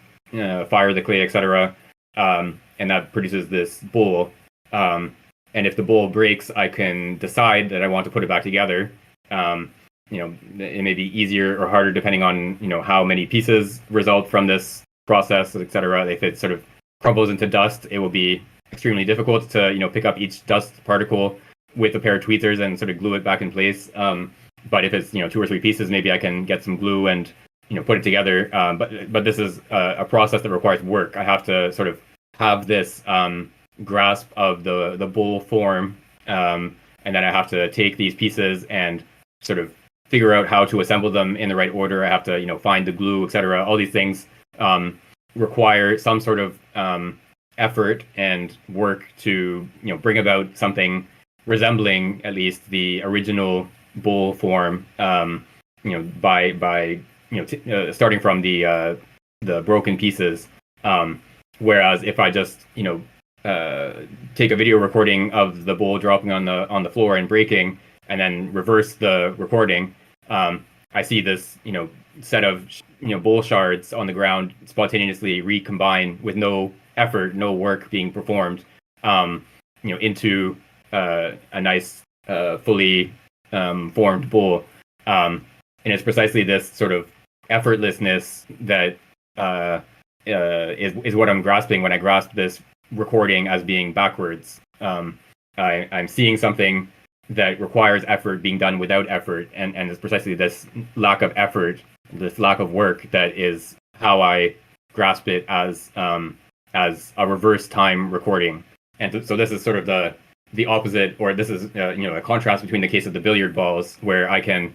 Speaker 1: fire the clay, etc., and that produces this bowl. And if the bowl breaks, I can decide that I want to put it back together. It may be easier or harder depending on how many pieces result from this process, etc. If it sort of crumbles into dust, it will be extremely difficult to pick up each dust particle with a pair of tweezers and sort of glue it back in place. But if it's 2 or 3 pieces, maybe I can get some glue and put it together. But this is a process that requires work. I have to sort of have this grasp of the bowl form, and then I have to take these pieces and sort of figure out how to assemble them in the right order. I have to find the glue, etc. All these things require some sort of effort and work to bring about something resembling at least the original bowl form, by starting from the broken pieces. Whereas if I just take a video recording of the bowl dropping on the floor and breaking, and then reverse the recording, I see this set of bowl shards on the ground spontaneously recombine with no effort, no work being performed, into a nice fully formed bowl. And it's precisely this sort of effortlessness that is what I'm grasping when I grasp this recording as being backwards. I'm seeing something that requires effort being done without effort, and it's precisely this lack of effort, this lack of work, that is how I grasp it as a reverse time recording. And so this is sort of the opposite, or this is a contrast between the case of the billiard balls, where I can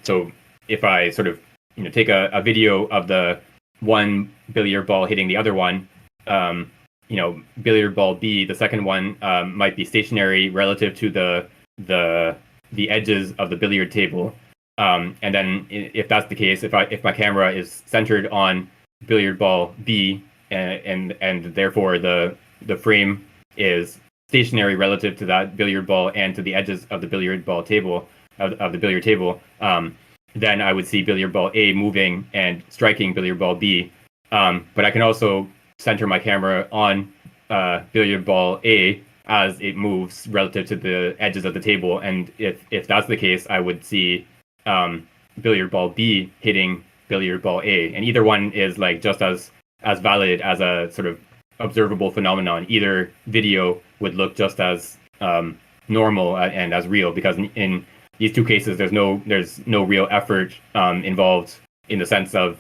Speaker 1: so if I sort of take a video of the one billiard ball hitting the other one, billiard ball B, the second one, might be stationary relative to the edges of the billiard table. And then if that's the case, if my camera is centered on billiard ball B, and therefore the frame is stationary relative to that billiard ball and to the edges of the billiard ball table of the billiard table, then I would see billiard ball A moving and striking billiard ball B. But I can also center my camera on billiard ball A as it moves relative to the edges of the table, and if that's the case, I would see billiard ball B hitting billiard ball A, and either one is like just as valid as a sort of observable phenomenon. Either video would look just as normal and as real, because in these two cases there's no real effort involved in the sense of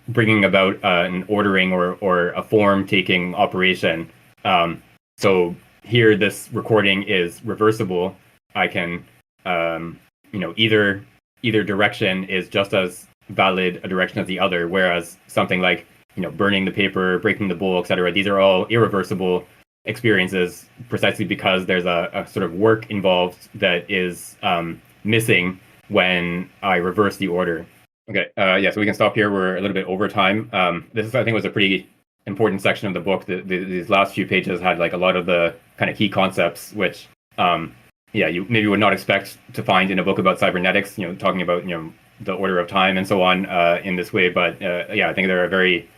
Speaker 1: bringing about an ordering or a form taking operation. So here this recording is reversible. I can either either direction is just as valid a direction as the other, whereas something like, burning the paper, breaking the bowl, etc., these are all irreversible experiences precisely because there's a sort of work involved that is missing when I reverse the order. Okay, so we can stop here. We're a little bit over time. This I think, was a pretty important section of the book. These last few pages had like a lot of the kind of key concepts, which you maybe would not expect to find in a book about cybernetics, talking about, the order of time and so on in this way. But I think they're a very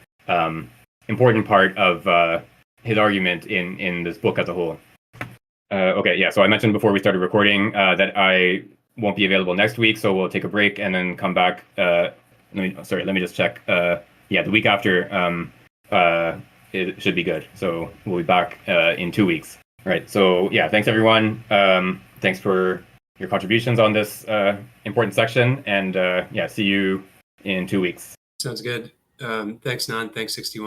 Speaker 1: important part of his argument in this book as a whole. So I mentioned before we started recording that I won't be available next week, so we'll take a break and then come back. Let me just check. The week after it should be good. So we'll be back in 2 weeks. All right. So thanks everyone. Thanks for your contributions on this important section, and see you in 2 weeks.
Speaker 2: Sounds good. Thanks, Nan. Thanks, 61.